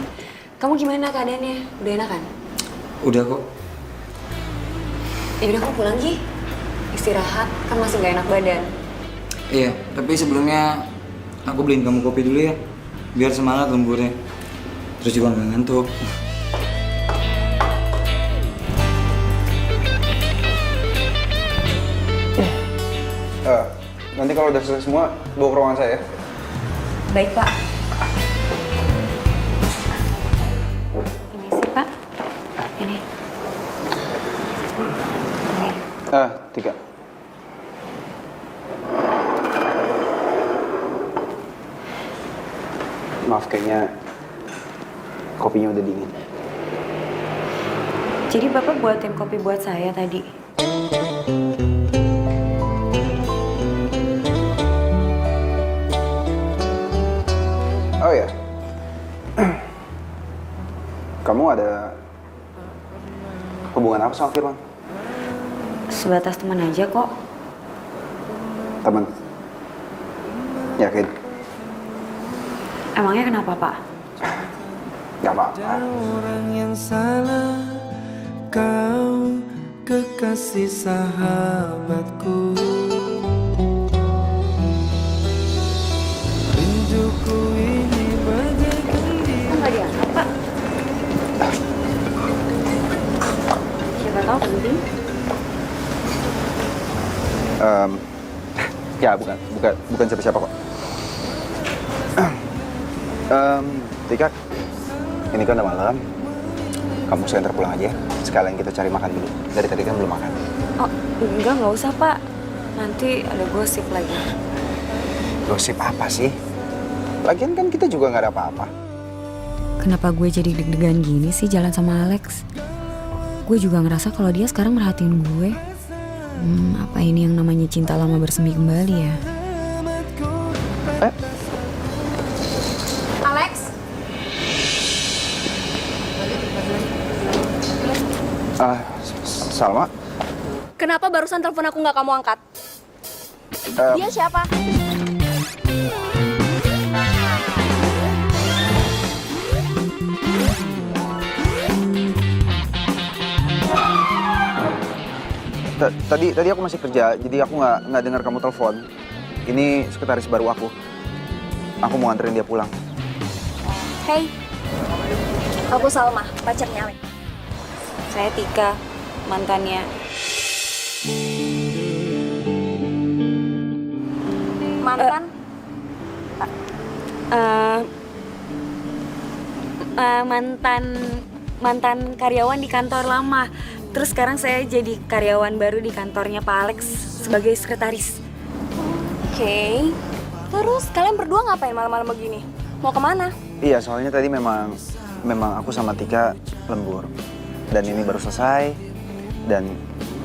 Kamu gimana keadaannya? Udah enakan? Udah kok. Ya udah kamu pulang Gi. Istirahat, kan masih gak enak badan. Iya, tapi sebelumnya aku beliin kamu kopi dulu ya. Biar semangat lemburnya. Terus juga nggak ngantuk. Nanti kalau udah selesai semua, bawa ke ruangan saya ya. Baik Pak. Ini sih Pak. Ini. Tika. Maaf, kayaknya kopinya udah dingin. Jadi Bapak buatin kopi buat saya tadi. Oh ya, kamu ada hubungan apa sama Firman? Sebatas teman aja kok. Teman? Yakin? Emangnya kenapa Pak? Gak apa-apa. Orang yang salah, kau kekasih sahabatku. Rinduku ini bagaikan Kok nggak diangkat Pak? Siapa tahu penting. Ya bukan siapa-siapa kok. Tika, ini kan udah malam. Kamu saya antar pulang aja. Sekalian kita cari makan dulu. Dari tadi kan belum makan. Oh, nggak usah Pak. Nanti ada gosip lagi. Gosip apa sih? Lagian kan kita juga nggak ada apa-apa. Kenapa gue jadi deg-degan gini sih jalan sama Alex? Gue juga ngerasa kalau dia sekarang merhatiin gue. Apa ini yang namanya cinta lama bersemi kembali ya? Alex? Salma? Kenapa barusan telepon aku nggak kamu angkat? Dia siapa? Tadi aku masih kerja, jadi aku nggak dengar kamu telepon. Ini sekretaris baru aku. Aku mau nganterin dia pulang. Hey, aku Salma, pacarnya Alex. Saya Tika, mantannya. Mantan? Mantan karyawan di kantor lama. Terus sekarang saya jadi karyawan baru di kantornya Pak Alex sebagai sekretaris. Oke. Terus kalian berdua ngapain malam-malam begini? Mau kemana? Iya, soalnya tadi memang aku sama Tika lembur. Dan ini baru selesai. Dan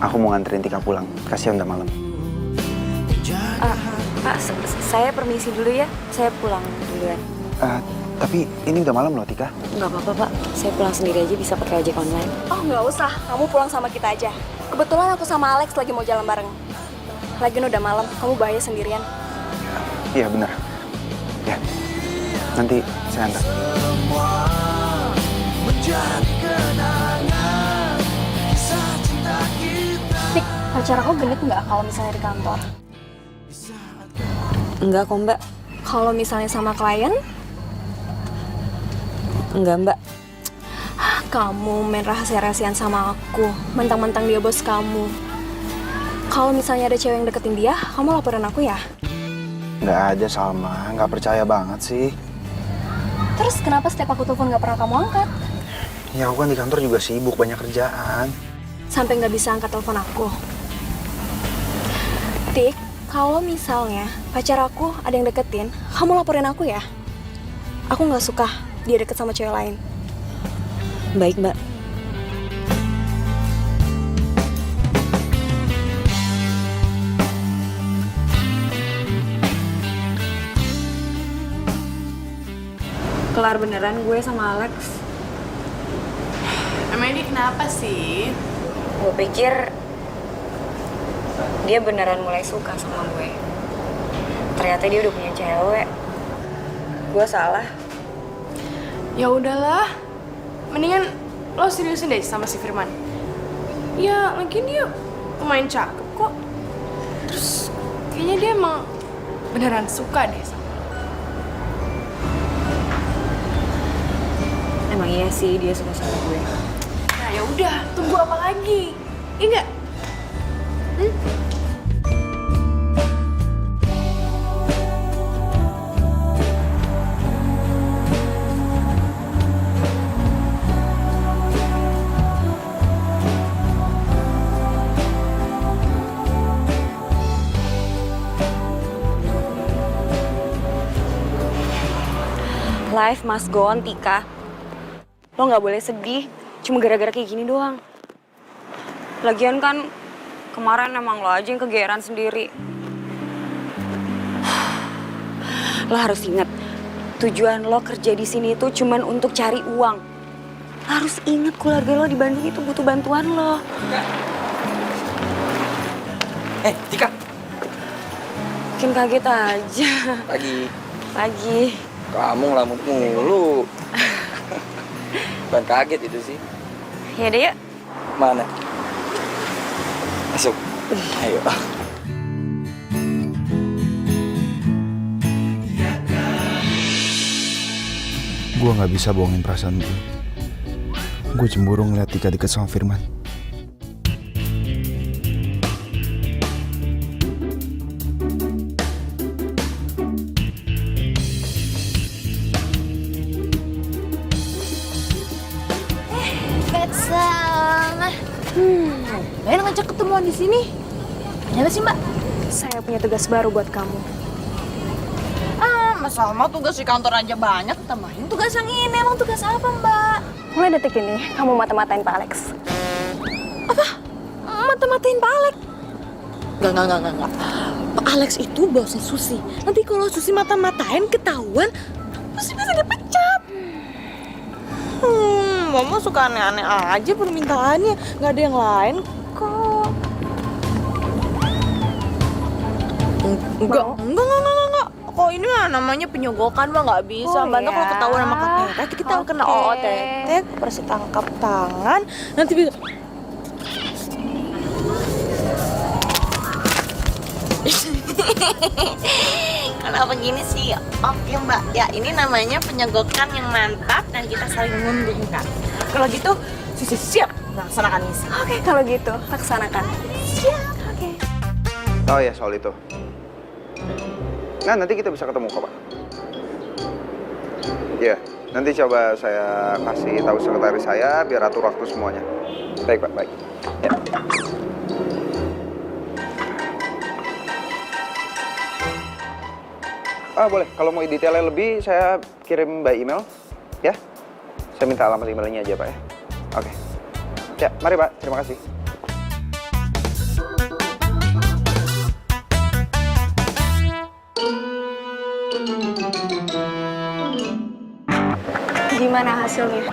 aku mau nganterin Tika pulang. Kasihan udah malam. Pak, saya permisi dulu ya. Saya pulang duluan. Tapi ini udah malam loh, Tika. Nggak apa-apa, Pak. Saya pulang sendiri aja, bisa pakai ojek online. Oh, nggak usah. Kamu pulang sama kita aja. Kebetulan aku sama Alex lagi mau jalan bareng. Lagian udah malam, kamu bahaya sendirian. Iya, bener. Ya, nanti saya antar. Tik, pacar aku genit nggak kalau misalnya di kantor? Enggak kok, Mbak. Kalau misalnya sama klien? Enggak, Mbak. Kamu main rahasia-rahasian sama aku, mentang-mentang dia bos kamu. Kalau misalnya ada cewek yang deketin dia, kamu laporin aku ya? Nggak ada, Salma. Nggak percaya banget sih. Terus kenapa setiap aku telepon nggak pernah kamu angkat? Ya, aku kan di kantor juga sibuk, banyak kerjaan. Sampai nggak bisa angkat telepon aku. Tik, Kalau misalnya pacar aku ada yang deketin, kamu laporin aku ya. Aku nggak suka dia deket sama cewek lain. Baik, Mbak. Kelar beneran gue sama Alex. Emangnya dia kenapa sih? Gue pikir dia beneran mulai suka sama gue. Ternyata dia udah punya cewek. Gue salah. Ya udahlah, mendingan lo seriusin deh sama si Firman. Ya, lagian dia lumayan cakep kok. Terus kayaknya dia emang beneran suka deh sama. Emang iya sih dia suka sama gue. Nah ya udah, tunggu apa lagi? Iya nggak? Life must go on, Tika. Lo nggak boleh sedih, cuma gara-gara kayak gini doang. Lagian kan kemarin emang lo aja yang kegeeran sendiri. Lo harus ingat, tujuan lo kerja di sini itu cuman untuk cari uang. Lo harus ingat keluarga lo di Bandung itu butuh bantuan lo. Tika. Bikin kaget aja. Pagi. Kamu ngelamun mulu. Bukan kaget itu sih. Ya deh, yuk. Mana? Masuk. Ayo. Gue nggak bisa bohongin perasaan gue. Gue cemburu ngeliat Tika deket sama Firman. Pengen ngajak ketemuan di sini. Kenapa sih, Mbak? Saya punya tugas baru buat kamu. Mas Salma tugas di kantor aja banyak, tambahin tugas yang ini. Emang tugas apa, Mbak? Mulai detik ini, kamu mata-matain Pak Alex. Apa? Mata-matain Pak Alex? Enggak. Pak Alex itu bosnya Susi. Nanti kalau Susi mata-matain ketahuan, Susi bisa dipecat. Mama suka aneh-aneh aja permintaannya. Nggak ada yang lain kok. Enggak. Kok ini mah namanya penyogokan mah nggak bisa. Oh, Bantu iya. kalau ketahuan sama KPK kita kena OOTT, operasi tangkap tangan. Nanti bisa. Kalau begini sih, oke Mbak. Ya ini namanya penyogokan yang mantap dan kita saling menguntungkan. Kalau gitu, Susi siap melaksanakan misi. Oke, kalau gitu, laksanakan. Siap. Oke. Oh ya, soal itu. Nah, nanti kita bisa ketemu kok, Pak. Iya, nanti coba saya kasih tahu sekretaris saya biar atur waktu semuanya. Baik, Pak, baik. Ya. Boleh. Kalau mau detailnya lebih, saya kirim by email, ya. Saya minta alamat emailnya aja, Pak, ya. Oke. Ya, mari, Pak. Terima kasih. Gimana hasilnya?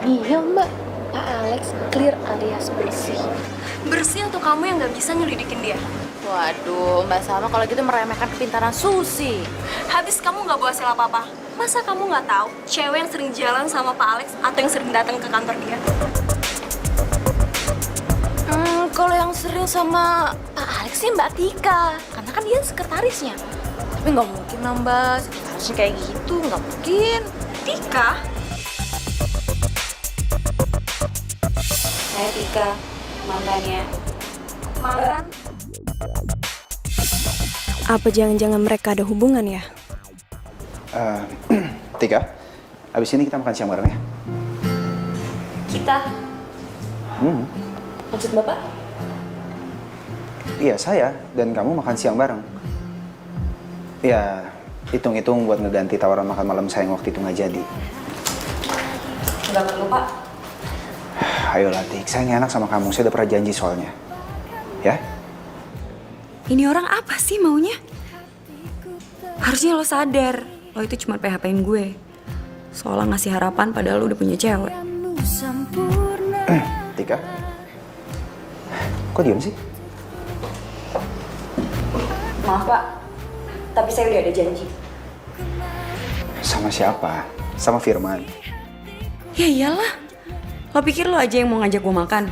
Iya Mbak, Pak Alex clear alias bersih. Bersih atau kamu yang nggak bisa nyelidikin dia? Waduh, Mbak Salma kalau gitu meremehkan kepintaran Susi. Habis kamu nggak bawa hasil apa-apa. Masa kamu nggak tahu cewek yang sering jalan sama Pak Alex atau yang sering datang ke kantor dia? Kalau yang sering sama Pak Alex sih Mbak Tika, karena kan dia sekretarisnya. Tapi nggak mungkin lah Mbak, sekretarisnya kayak gitu, nggak mungkin. Tika? Saya Tika, mantannya. Mantan? Apa jangan-jangan mereka ada hubungan ya? Tika, abis ini kita makan siang bareng ya? Kita. Maksud Bapak? Iya, saya dan kamu makan siang bareng. Ya, hitung-hitung buat ngeganti tawaran makan malam saya yang waktu itu nggak jadi. Nggak perlu, Pak. Ayolah, Tik. Saya nggak enak sama kamu. Saya udah pernah janji soalnya. Ya? Ini orang apa sih maunya? Harusnya lo sadar, lo itu cuma PHP-in gue. Soalnya ngasih harapan padahal lo udah punya cewek. Tika? Kok diem sih? Maaf, Pak. Tapi saya udah ada janji. Sama siapa? Sama Firman. Ya iyalah. Lo pikir lo aja yang mau ngajak gue makan?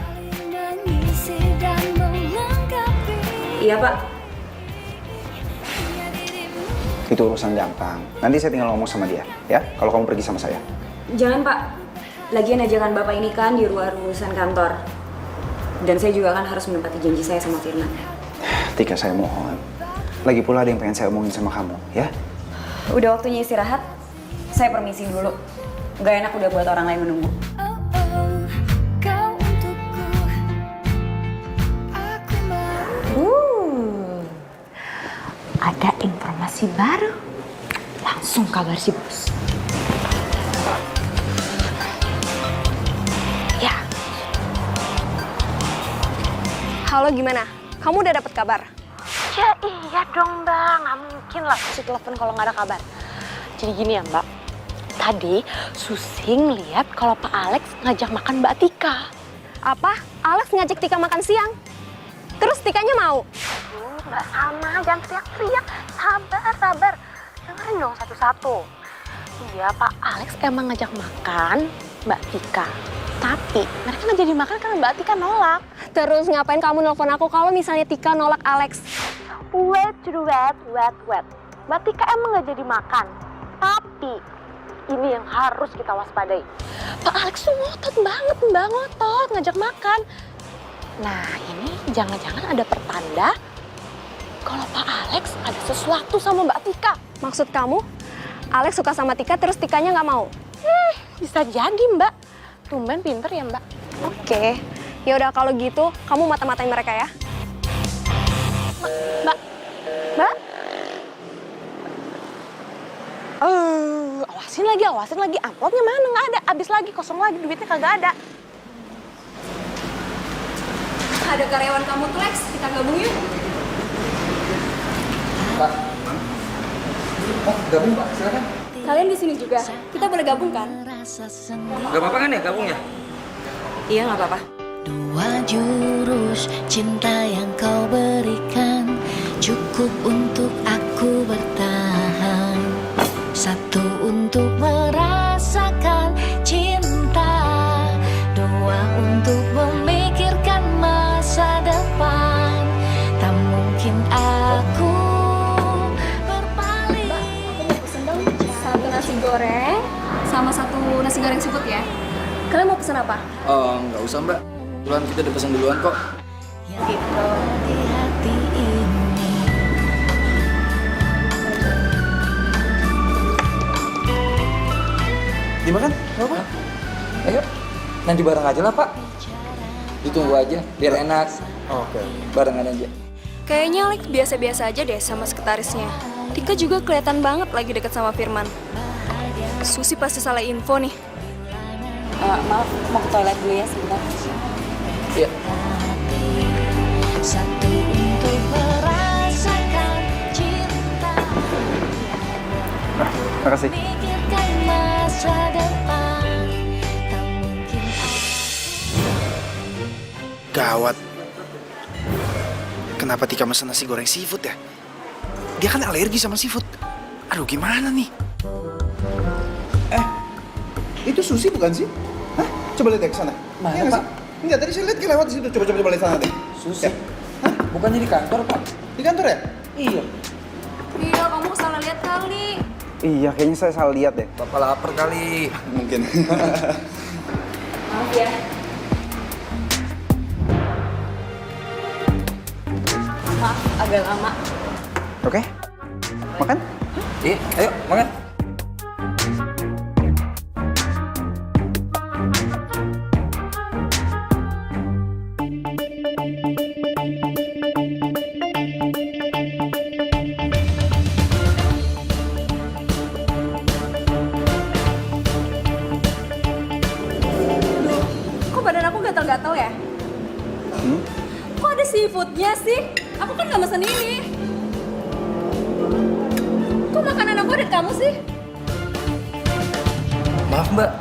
Iya, Pak. Itu urusan gampang. Nanti saya tinggal ngomong sama dia, ya? Kalau kamu pergi sama saya. Jangan, Pak. Lagian ajakan Bapak ini kan di luar urusan kantor. Dan saya juga kan harus menepati janji saya sama Firman. Tika, saya mohon. Lagi pula ada yang pengen saya omongin sama kamu, ya? Udah waktunya istirahat. Saya permisi dulu. Gak enak udah buat orang lain menunggu. Ada informasi baru. Langsung kabar si bos. Ya. Halo, gimana? Kamu udah dapet kabar? Ya iya dong Mbak, nggak mungkin lah Susi telepon kalau nggak ada kabar. Jadi gini ya Mbak, tadi Susi ngeliat kalau Pak Alex ngajak makan Mbak Tika. Apa? Alex ngajak Tika makan siang? Terus Tikanya mau? Mbak Salma, jangan teriak-teriak. Sabar. Dengerin dong satu-satu. Iya, Pak Alex emang ngajak makan Mbak Tika. Tapi mereka nggak jadi makan karena Mbak Tika nolak. Terus ngapain kamu nelfon aku kalau misalnya Tika nolak Alex? Wait. Mbak Tika emang nggak jadi makan. Tapi ini yang harus kita waspadai. Pak Alex tuh ngotot banget, Mbak, ngotot ngajak makan. Nah, ini jangan-jangan ada pertanda kalau Pak Alex ada sesuatu sama Mbak Tika. Maksud kamu, Alex suka sama Tika terus Tikanya nggak mau? Bisa jadi, Mbak. Tumben pinter ya, Mbak. Oke, ya udah kalau gitu kamu mata-matain mereka ya. Mbak. Awasin lagi. Amplopnya mana? Nggak ada. Abis lagi, kosong lagi. Duitnya kagak ada. Ada karyawan kamu tuh Lex, kita gabung yuk. Pak. Oh, gabung Pak, silakan. Kalian di sini juga, kita boleh gabung kan? Gak apa-apa kan ya gabung ya? Iya, nggak apa-apa. Dua jurus cinta yang kau berikan cukup untuk aku bertahan. Satu untuk merasakan cinta, dua untuk memikirkan masa depan. Tak mungkin aku berpaling. Satu nasi goreng, sama satu nasi goreng seafood ya. Kalian mau pesan apa? Nggak usah Mbak. Kebetulan kita udah pesan duluan kok. Yang di hati ini. Dimakan? Nggak apa? Ayo, nanti bareng aja lah Pak. Ditunggu aja, biar enak. Oke. Barengan aja. Kayaknya Alex biasa-biasa aja deh sama sekretarisnya. Tika juga kelihatan banget lagi deket sama Firman. Susi pasti salah info nih. Maaf, mau ke toilet dulu ya sebentar. Iya. Satu untuk merasakan cinta. Makasih. Pikirkan masa depan. Tak mungkin Gawat. Kenapa Tika mesen nasi goreng seafood ya? Dia kan alergi sama seafood. Aduh, gimana nih? Itu Susi bukan sih? Hah? Coba lihat ya ke sana. Mana, Iya nggak Pak? sih? Enggak, tadi saya lihat dia lewat di situ. Coba lihat sana deh. Susi. Ya. Hah? Bukannya di kantor Pak? Di kantor ya? Iya. Iya, kamu salah lihat kali. Iya, kayaknya saya salah lihat deh. Bapak lapar kali. Mungkin. Maaf ya. Maaf, agak lama. Oke? Makan? Iya, ayo makan. seafoodnya sih? Aku kan gak mesen ini. Kok makanan aku ada di kamu sih? Maaf mbak,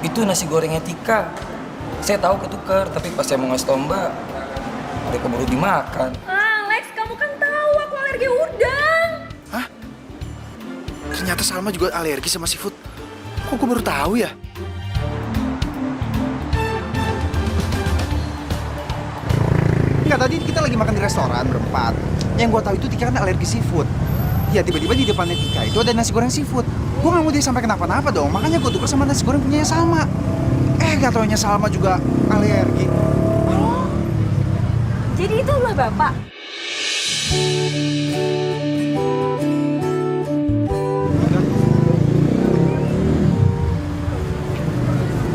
itu nasi gorengnya Tika. Saya tahu ketukar, tapi pas saya mau ngasih tau mbak, udah keburu dimakan. Alex, kamu kan tahu aku alergi udang. Hah? Ternyata Salma juga alergi sama seafood. Kok gue baru tahu ya? Enggak, tadi kita lagi makan di restoran berempat. Yang gue tahu itu Tika kan alergi seafood. Ya tiba-tiba di depannya Tika itu ada nasi goreng seafood. Gue gak mau dia sampai kenapa-napa dong, makanya gue tuker sama nasi goreng punyanya Salma. Gak taunya Salma juga alergi. Oh, jadi itu ulah bapak?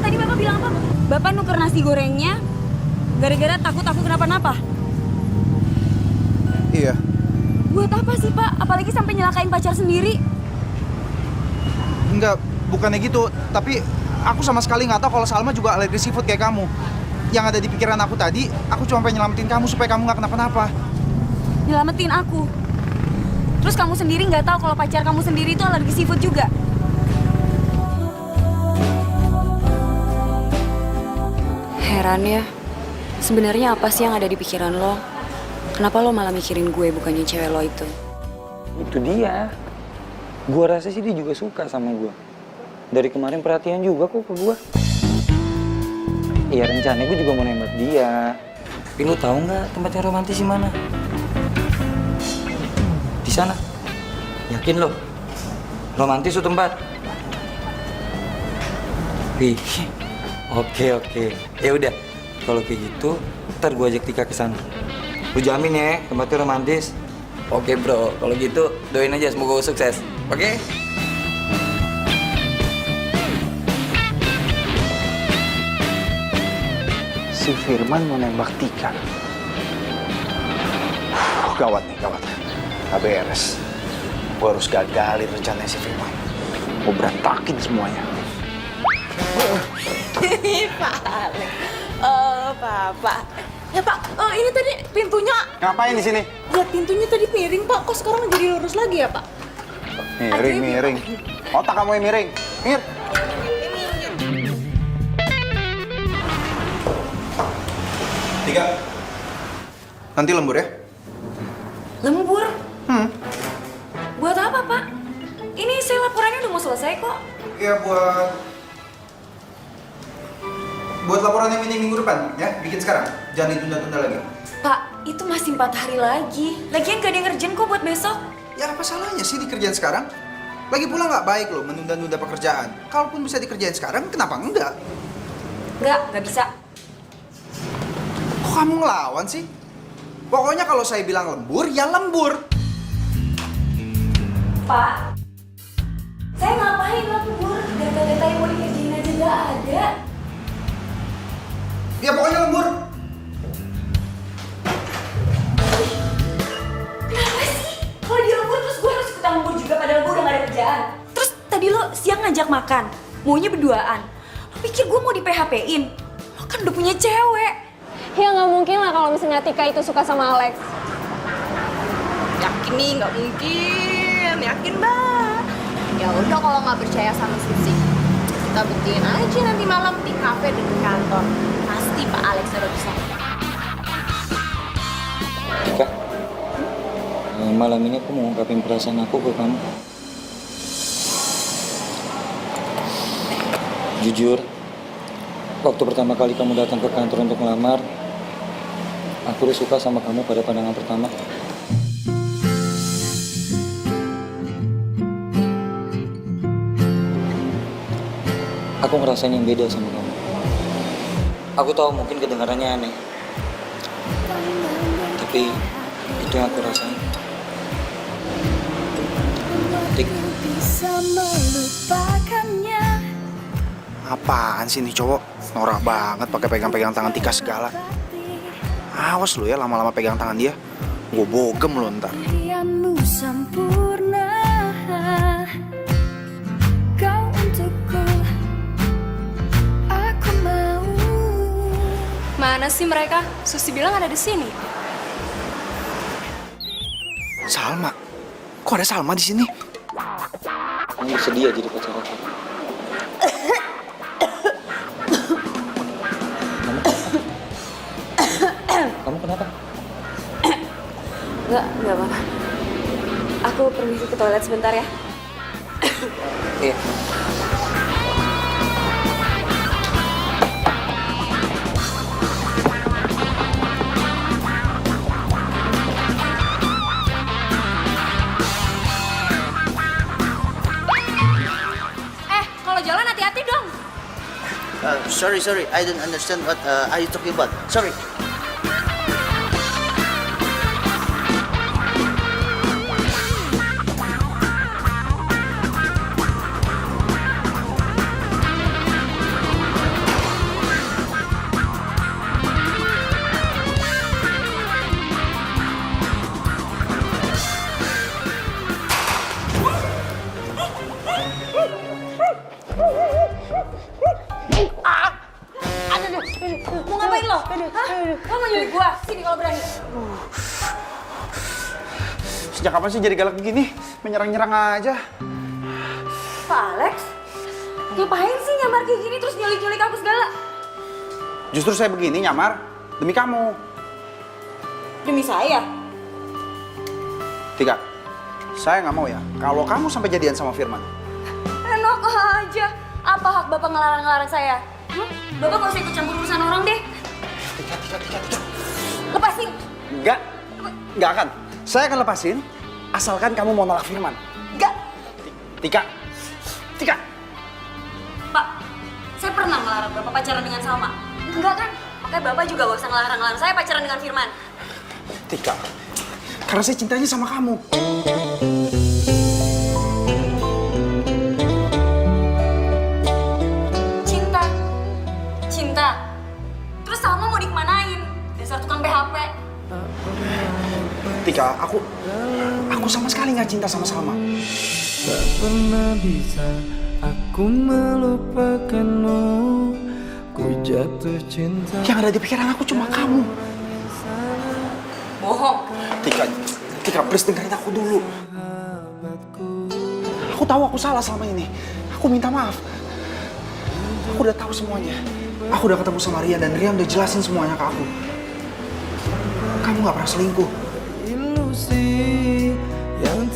Tadi bapak bilang apa? Bapak nuker nasi gorengnya gara-gara takut aku kenapa-napa? Iya. Buat apa sih pak? Apalagi sampai nyelakain pacar sendiri? Enggak, bukannya gitu. Tapi aku sama sekali nggak tahu kalau Salma juga alergi seafood kayak kamu. Yang ada di pikiran aku tadi, aku cuma pengen nyelamatin kamu supaya kamu nggak kenapa-napa. Nyelamatin aku? Terus kamu sendiri nggak tahu kalau pacar kamu sendiri itu alergi seafood juga? Heran ya, sebenarnya apa sih yang ada di pikiran lo? Kenapa lo malah mikirin gue bukannya cewek lo itu? Itu dia. Gua rasa sih dia juga suka sama gua. Dari kemarin perhatian juga kok ke gua. Iya rencananya gue juga mau nembak dia. Tapi lu tahu nggak tempat yang romantis di mana? Di sana. Yakin lo? Romantis tuh tempat. Wih. Oke. Ya udah. Kalau kayak gitu, ntar gua ajak Tika ke sana. Lu jamin ya tempatnya romantis. Oke bro, kalau gitu doain aja semoga gue sukses. Oke? Si Firman mau nembak Tika. Gawat nih, gawat. Gak beres. Gue harus gagalin rencananya si Firman. Gue berantakin semuanya. Pak Alex. Oh, Bapak. Ya Pak, ini tadi pintunya. Ngapain di sini? Lihat pintunya tadi miring Pak, kok sekarang jadi lurus lagi ya Pak? Miring. Otak kamu yang miring. Mir. Tika, nanti lembur ya? Lembur? Buat apa pak? Ini saya laporannya udah mau selesai kok. Ya buat laporan yang minggu depan ya, bikin sekarang. Jangan ditunda-tunda lagi. Pak, itu masih 4 hari lagi. Lagian gak ada yang ngerjain kok buat besok. Ya apa salahnya sih dikerjain sekarang? Lagi pula nggak baik loh menunda-nunda pekerjaan. Kalaupun bisa dikerjain sekarang, kenapa enggak? Nggak bisa. Kok kamu ngelawan sih? Pokoknya kalau saya bilang lembur, ya lembur. Pak, saya ngapain lembur? Data-data yang mau dikerjain aja nggak ada. Ya pokoknya lembur. Kenapa sih? Kalau dia lembur terus gue harus ikutan lembur juga padahal gue udah gak ada kerjaan. Terus tadi lo siang ngajak makan, maunya berduaan. Lo pikir gue mau di PHP-in? Lo kan udah punya cewek. Ya nggak mungkin lah kalau misalnya Tika itu suka sama Alex. Yakin nih, nggak mungkin. Yakin Mbak. Ya udah kalau nggak percaya sama Sisi, kita buktiin aja nanti malam di kafe dekat kantor. Pasti Pak Alex udah bisa. Tika, malam ini aku mau ungkapin perasaan aku ke kamu. Jujur, waktu pertama kali kamu datang ke kantor untuk ngelamar, aku udah suka sama kamu pada pandangan pertama. Aku ngerasain yang beda sama kamu. Aku tahu mungkin kedengarannya aneh, tapi itu yang aku rasain. Tik. Apaan sih nih cowok? Norak banget pakai pegang-pegang tangan Tika segala. Awas lu ya lama-lama pegang tangan dia. Gue bogem lu ntar. Mana sih mereka? Susi bilang ada di sini. Salma? Kok ada Salma di sini? Kamu bersedia jadi pacar aku? Kamu kenapa? Enggak apa-apa. Aku permisi ke toilet sebentar ya. Iya. Kalau jalan hati-hati dong. Sorry, I don't understand what are you talking about. Sorry. Mau ngapain lo? Hah? Lo mau nyulik gua? Sini kalau berani. Sejak kapan sih jadi galak begini? Menyerang-nyerang aja. Pak Alex, ngapain sih nyamar kayak gini terus nyulik-nyulik aku segala? Justru saya begini nyamar demi kamu. Demi saya? Tika, saya nggak mau ya kalau kamu sampai jadian sama Firman. Enak aja. Apa hak Bapak ngelarang-ngelarang saya? Bapak nggak usah ikut campur urusan orang deh. Tika. Lepasin. Nggak akan. Saya akan lepasin asalkan kamu mau nolak Firman. Enggak. Tika. Pak, saya pernah ngelarang Bapak pacaran dengan Salma. Enggak kan? Makanya Bapak juga gak usah ngelarang-ngelarang saya pacaran dengan Firman. Tika, karena saya cintanya sama kamu. Cinta. Terus Salma mau dikemanain? Dasar tukang PHP. Tika, aku sama sekali nggak cinta sama Salma. Tak pernah bisa aku melupakanmu. Ku jatuh cinta. Yang ada di pikiran aku cuma kamu. Bohong. Tika, please dengerin aku dulu. Aku tahu aku salah selama ini. Aku minta maaf. Aku udah tahu semuanya. Aku udah ketemu sama Rian dan Rian udah jelasin semuanya ke aku. Kamu nggak pernah selingkuh. Ilusi yang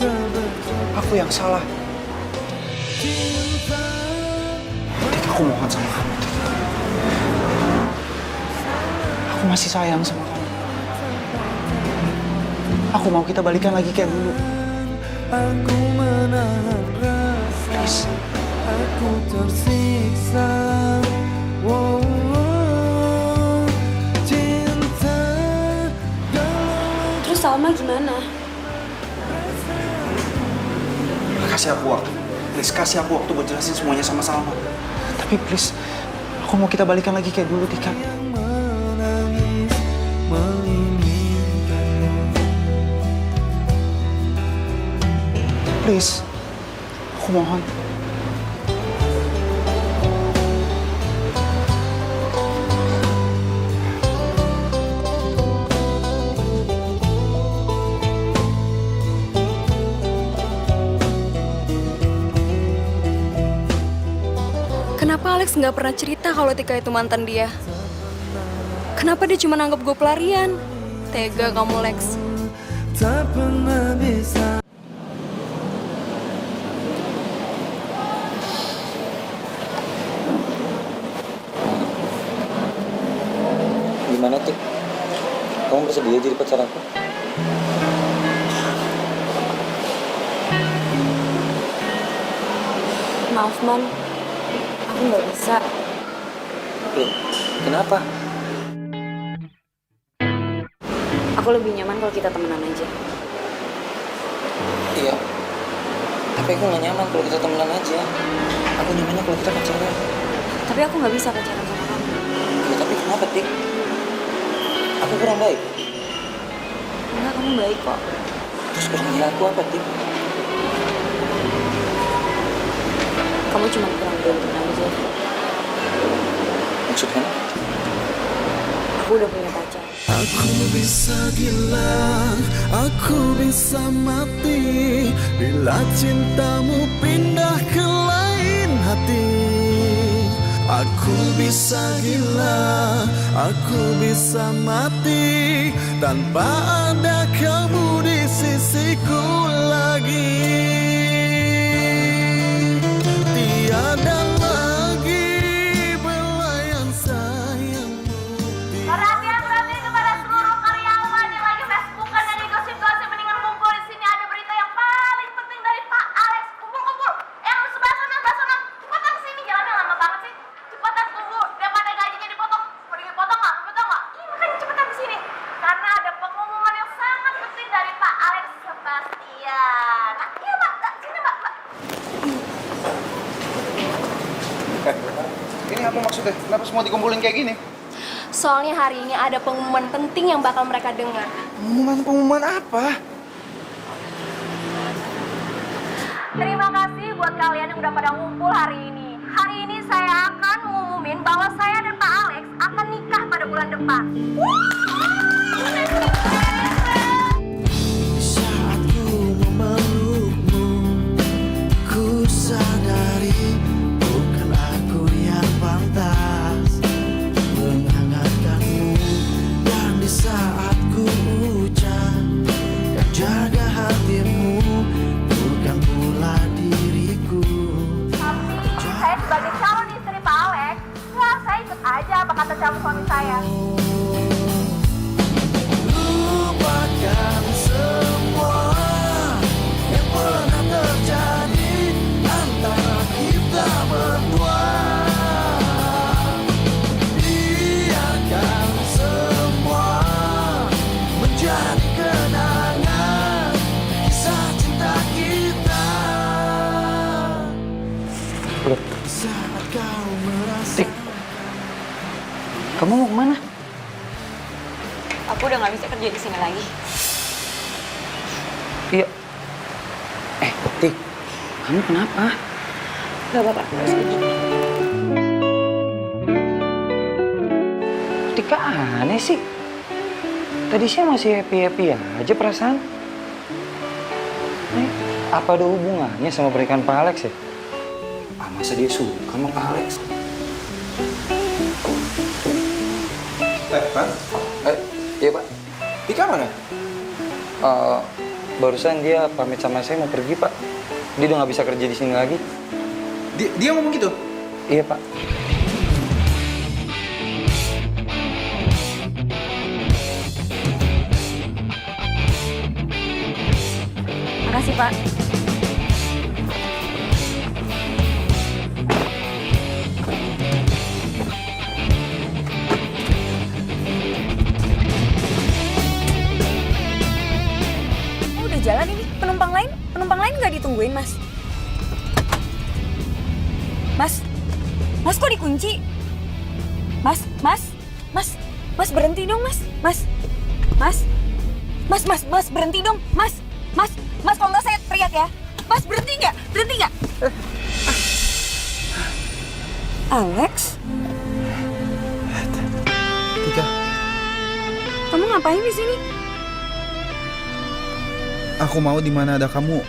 Aku yang salah. Tika, aku mohon sama kamu. Tika. Aku masih sayang sama kamu. Aku mau kita balikan lagi kayak dulu. aku menahan rasa. Please. Aku tersiksa. Wow, cinta. Terus Salma gimana? Kasih aku waktu. Please, kasih aku waktu buat jelasin semuanya sama Salma. Tapi please, aku mau kita balikan lagi kayak dulu, Tika. Menangis menginginkanmu. Please, aku mohon. Kenapa Alex nggak pernah cerita kalau Tika itu mantan dia? Kenapa dia cuma anggap gue pelarian? Tega kamu, Lex. Tak pernah bisa. Gimana, Tik? Kamu bersedia jadi pacar aku? Maaf, Man. Aku nggak bisa. Loh, kenapa? Aku lebih nyaman kalau kita temenan aja. Iya. Tapi aku nggak nyaman kalau kita temenan aja. Aku nyamannya kalau kita pacaran. Tapi aku nggak bisa pacaran sama kamu. Ya, tapi kenapa, Tik? Aku kurang baik. Enggak, kamu baik kok. Terus kurangnya aku apa, Tik? Kamu cuma kurang beruntung aja. Maksudnya? Aku udah punya pacar. Aku bisa bisa gila, aku bisa mati bila cintamu pindah ke lain hati. Aku bisa gila, aku bisa mati tanpa ada kamu di sisiku lagi. Tiada lagi belayan sayangmu. Perhatian kepada seluruh karyawan yang lagi Facebookan dan gosip-gosip, mendingan kumpul di sini, ada berita yang paling penting dari Pak Alex. Kumpul. Yang sebelah sana. Cepetan kesini, jalannya lama banget sih. Cepetan tunggu, daripada gajinya dipotong. Mau dipotong nggak? Iya makanya cepetan kesini. Karena ada pengumuman yang sangat penting dari Pak Alex Sebastian. Nah, iya Mbak, sini Mbak. Ini apa maksudnya? Kenapa semua dikumpulin kayak gini? Soalnya hari ini ada pengumuman penting yang bakal mereka dengar. Pengumuman apa? Terima kasih buat kalian yang udah pada ngumpul hari ini. Hari ini saya akan mengumumin bahwa saya dan Pak Alex akan nikah pada bulan depan. Saat ku memelukmu, ku sadari bukan aku yang pantas menghangatkanmu. Dan di saat ku ucap dan jaga hatimu, bukan pula diriku. Tapi saya sebagai calon istri Pak Alex, ya saya ikut aja apa kata calon suami saya. Lupakan semua yang pernah terjadi antara kita berdua. Biarkan semua menjadi kenangan kisah cinta kita. Saat kau merasa Kamu mau kemana? Aku udah nggak bisa kerja di sini lagi. Iya. Tik, kamu kenapa? Gak apa-apa, harus kerja. Tika aneh sih. Tadi sih masih happy-happy aja perasaan. Apa ada hubungannya sama pernikahan Pak Alex ya? Masa dia suka sama Pak Alex? Pak? Iya Pak. Tika mana? Barusan dia pamit sama saya mau pergi Pak. Dia udah nggak bisa kerja di sini lagi. Dia ngomong gitu? Iya Pak. Makasih Pak. Udah jalan ini, penumpang lain nggak ditungguin Mas? Mas kok dikunci? Mas berhenti dong Mas berhenti dong Mas kalau nggak saya teriak ya. Mas berhenti nggak? Alex? Tika. Kamu ngapain di sini? Aku mau di mana ada kamu,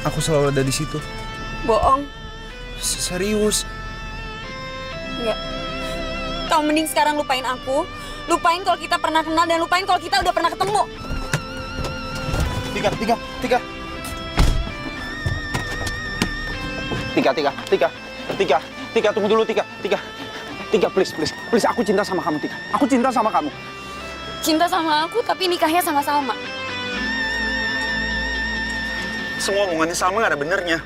aku selalu ada di situ. Bohong. Serius. Enggak. Kamu mending sekarang lupain aku. Lupain kalau kita pernah kenal dan lupain kalau kita udah pernah ketemu. Tika, tunggu dulu Tika, please, aku cinta sama kamu Tika, aku cinta sama kamu. Cinta sama aku tapi nikahnya sama Salma. Semua omongannya Salma gak ada benernya.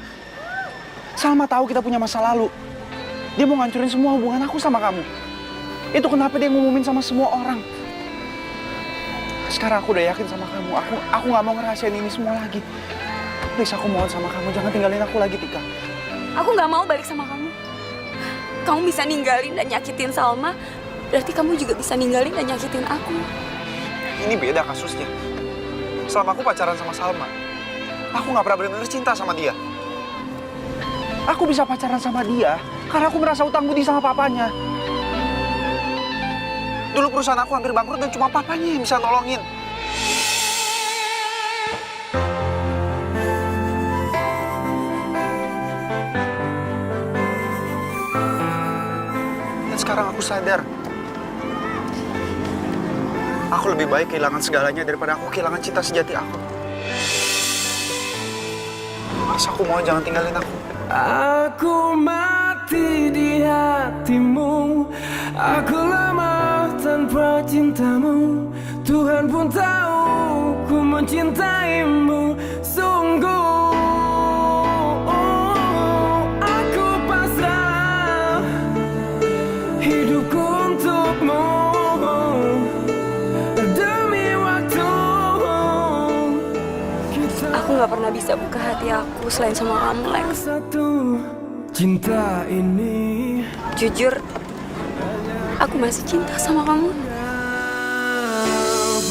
Salma tahu kita punya masa lalu. Dia mau ngancurin semua hubungan aku sama kamu. Itu kenapa dia ngumumin sama semua orang. Sekarang aku udah yakin sama kamu. Aku gak mau ngerahasiain ini semua lagi. Please, aku mohon sama kamu, jangan tinggalin aku lagi Tika. Aku nggak mau balik sama kamu. Kamu bisa ninggalin dan nyakitin Salma, berarti kamu juga bisa ninggalin dan nyakitin aku. Ini beda kasusnya. Selama aku pacaran sama Salma, aku nggak pernah benar-benar cinta sama dia. Aku bisa pacaran sama dia karena aku merasa utang budi sama papanya. Dulu perusahaan aku hampir bangkrut dan cuma papanya yang bisa nolongin. Dan sekarang aku sadar, aku lebih baik kehilangan segalanya daripada aku kehilangan cinta sejati aku. Mas, aku mau jangan tinggalin aku. Aku mati di hatimu, aku lemah tanpa cintamu. Tuhan pun tahu ku mencintaimu sungguh. Aku pasrah hidupku untukmu demi waktu. Aku nggak pernah bisa buka hati aku selain sama kamu, Lex. Satu cinta ini. Jujur, aku masih cinta sama kamu.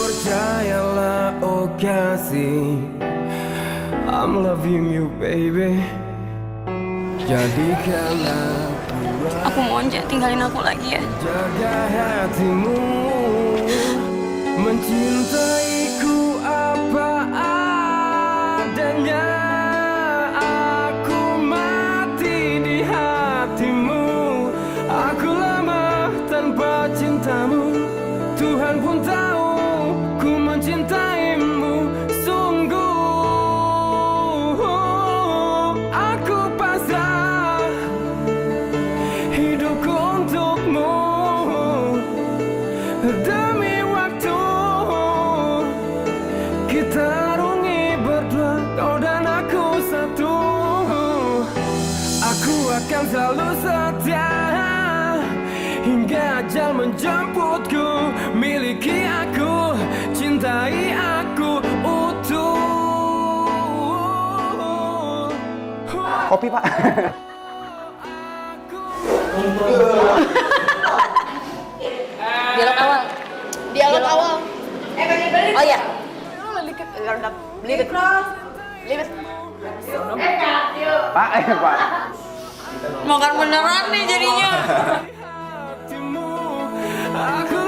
Percayalah, oh kasih, I'm loving you baby. Jadikanlah Aku mohon jangan tinggalin aku lagi ya. jaga hatimu, mencintaiku apa adanya. Aku mati di hatimu, aku lemah tanpa cintamu. Tuhan pun tahu ku mencintaimu sungguh. Aku pasrah hidupku untukmu demi waktu. Kita arungi berdua, kau dan aku satu. Aku akan selalu setia hingga ajal menjemputku. Miliki aku, cintai aku utuh. Kopi, Pak. Dialog awal. Dialog awal. Balik. Oh ya. Beli Pak. Makan beneran nih jadinya. Aku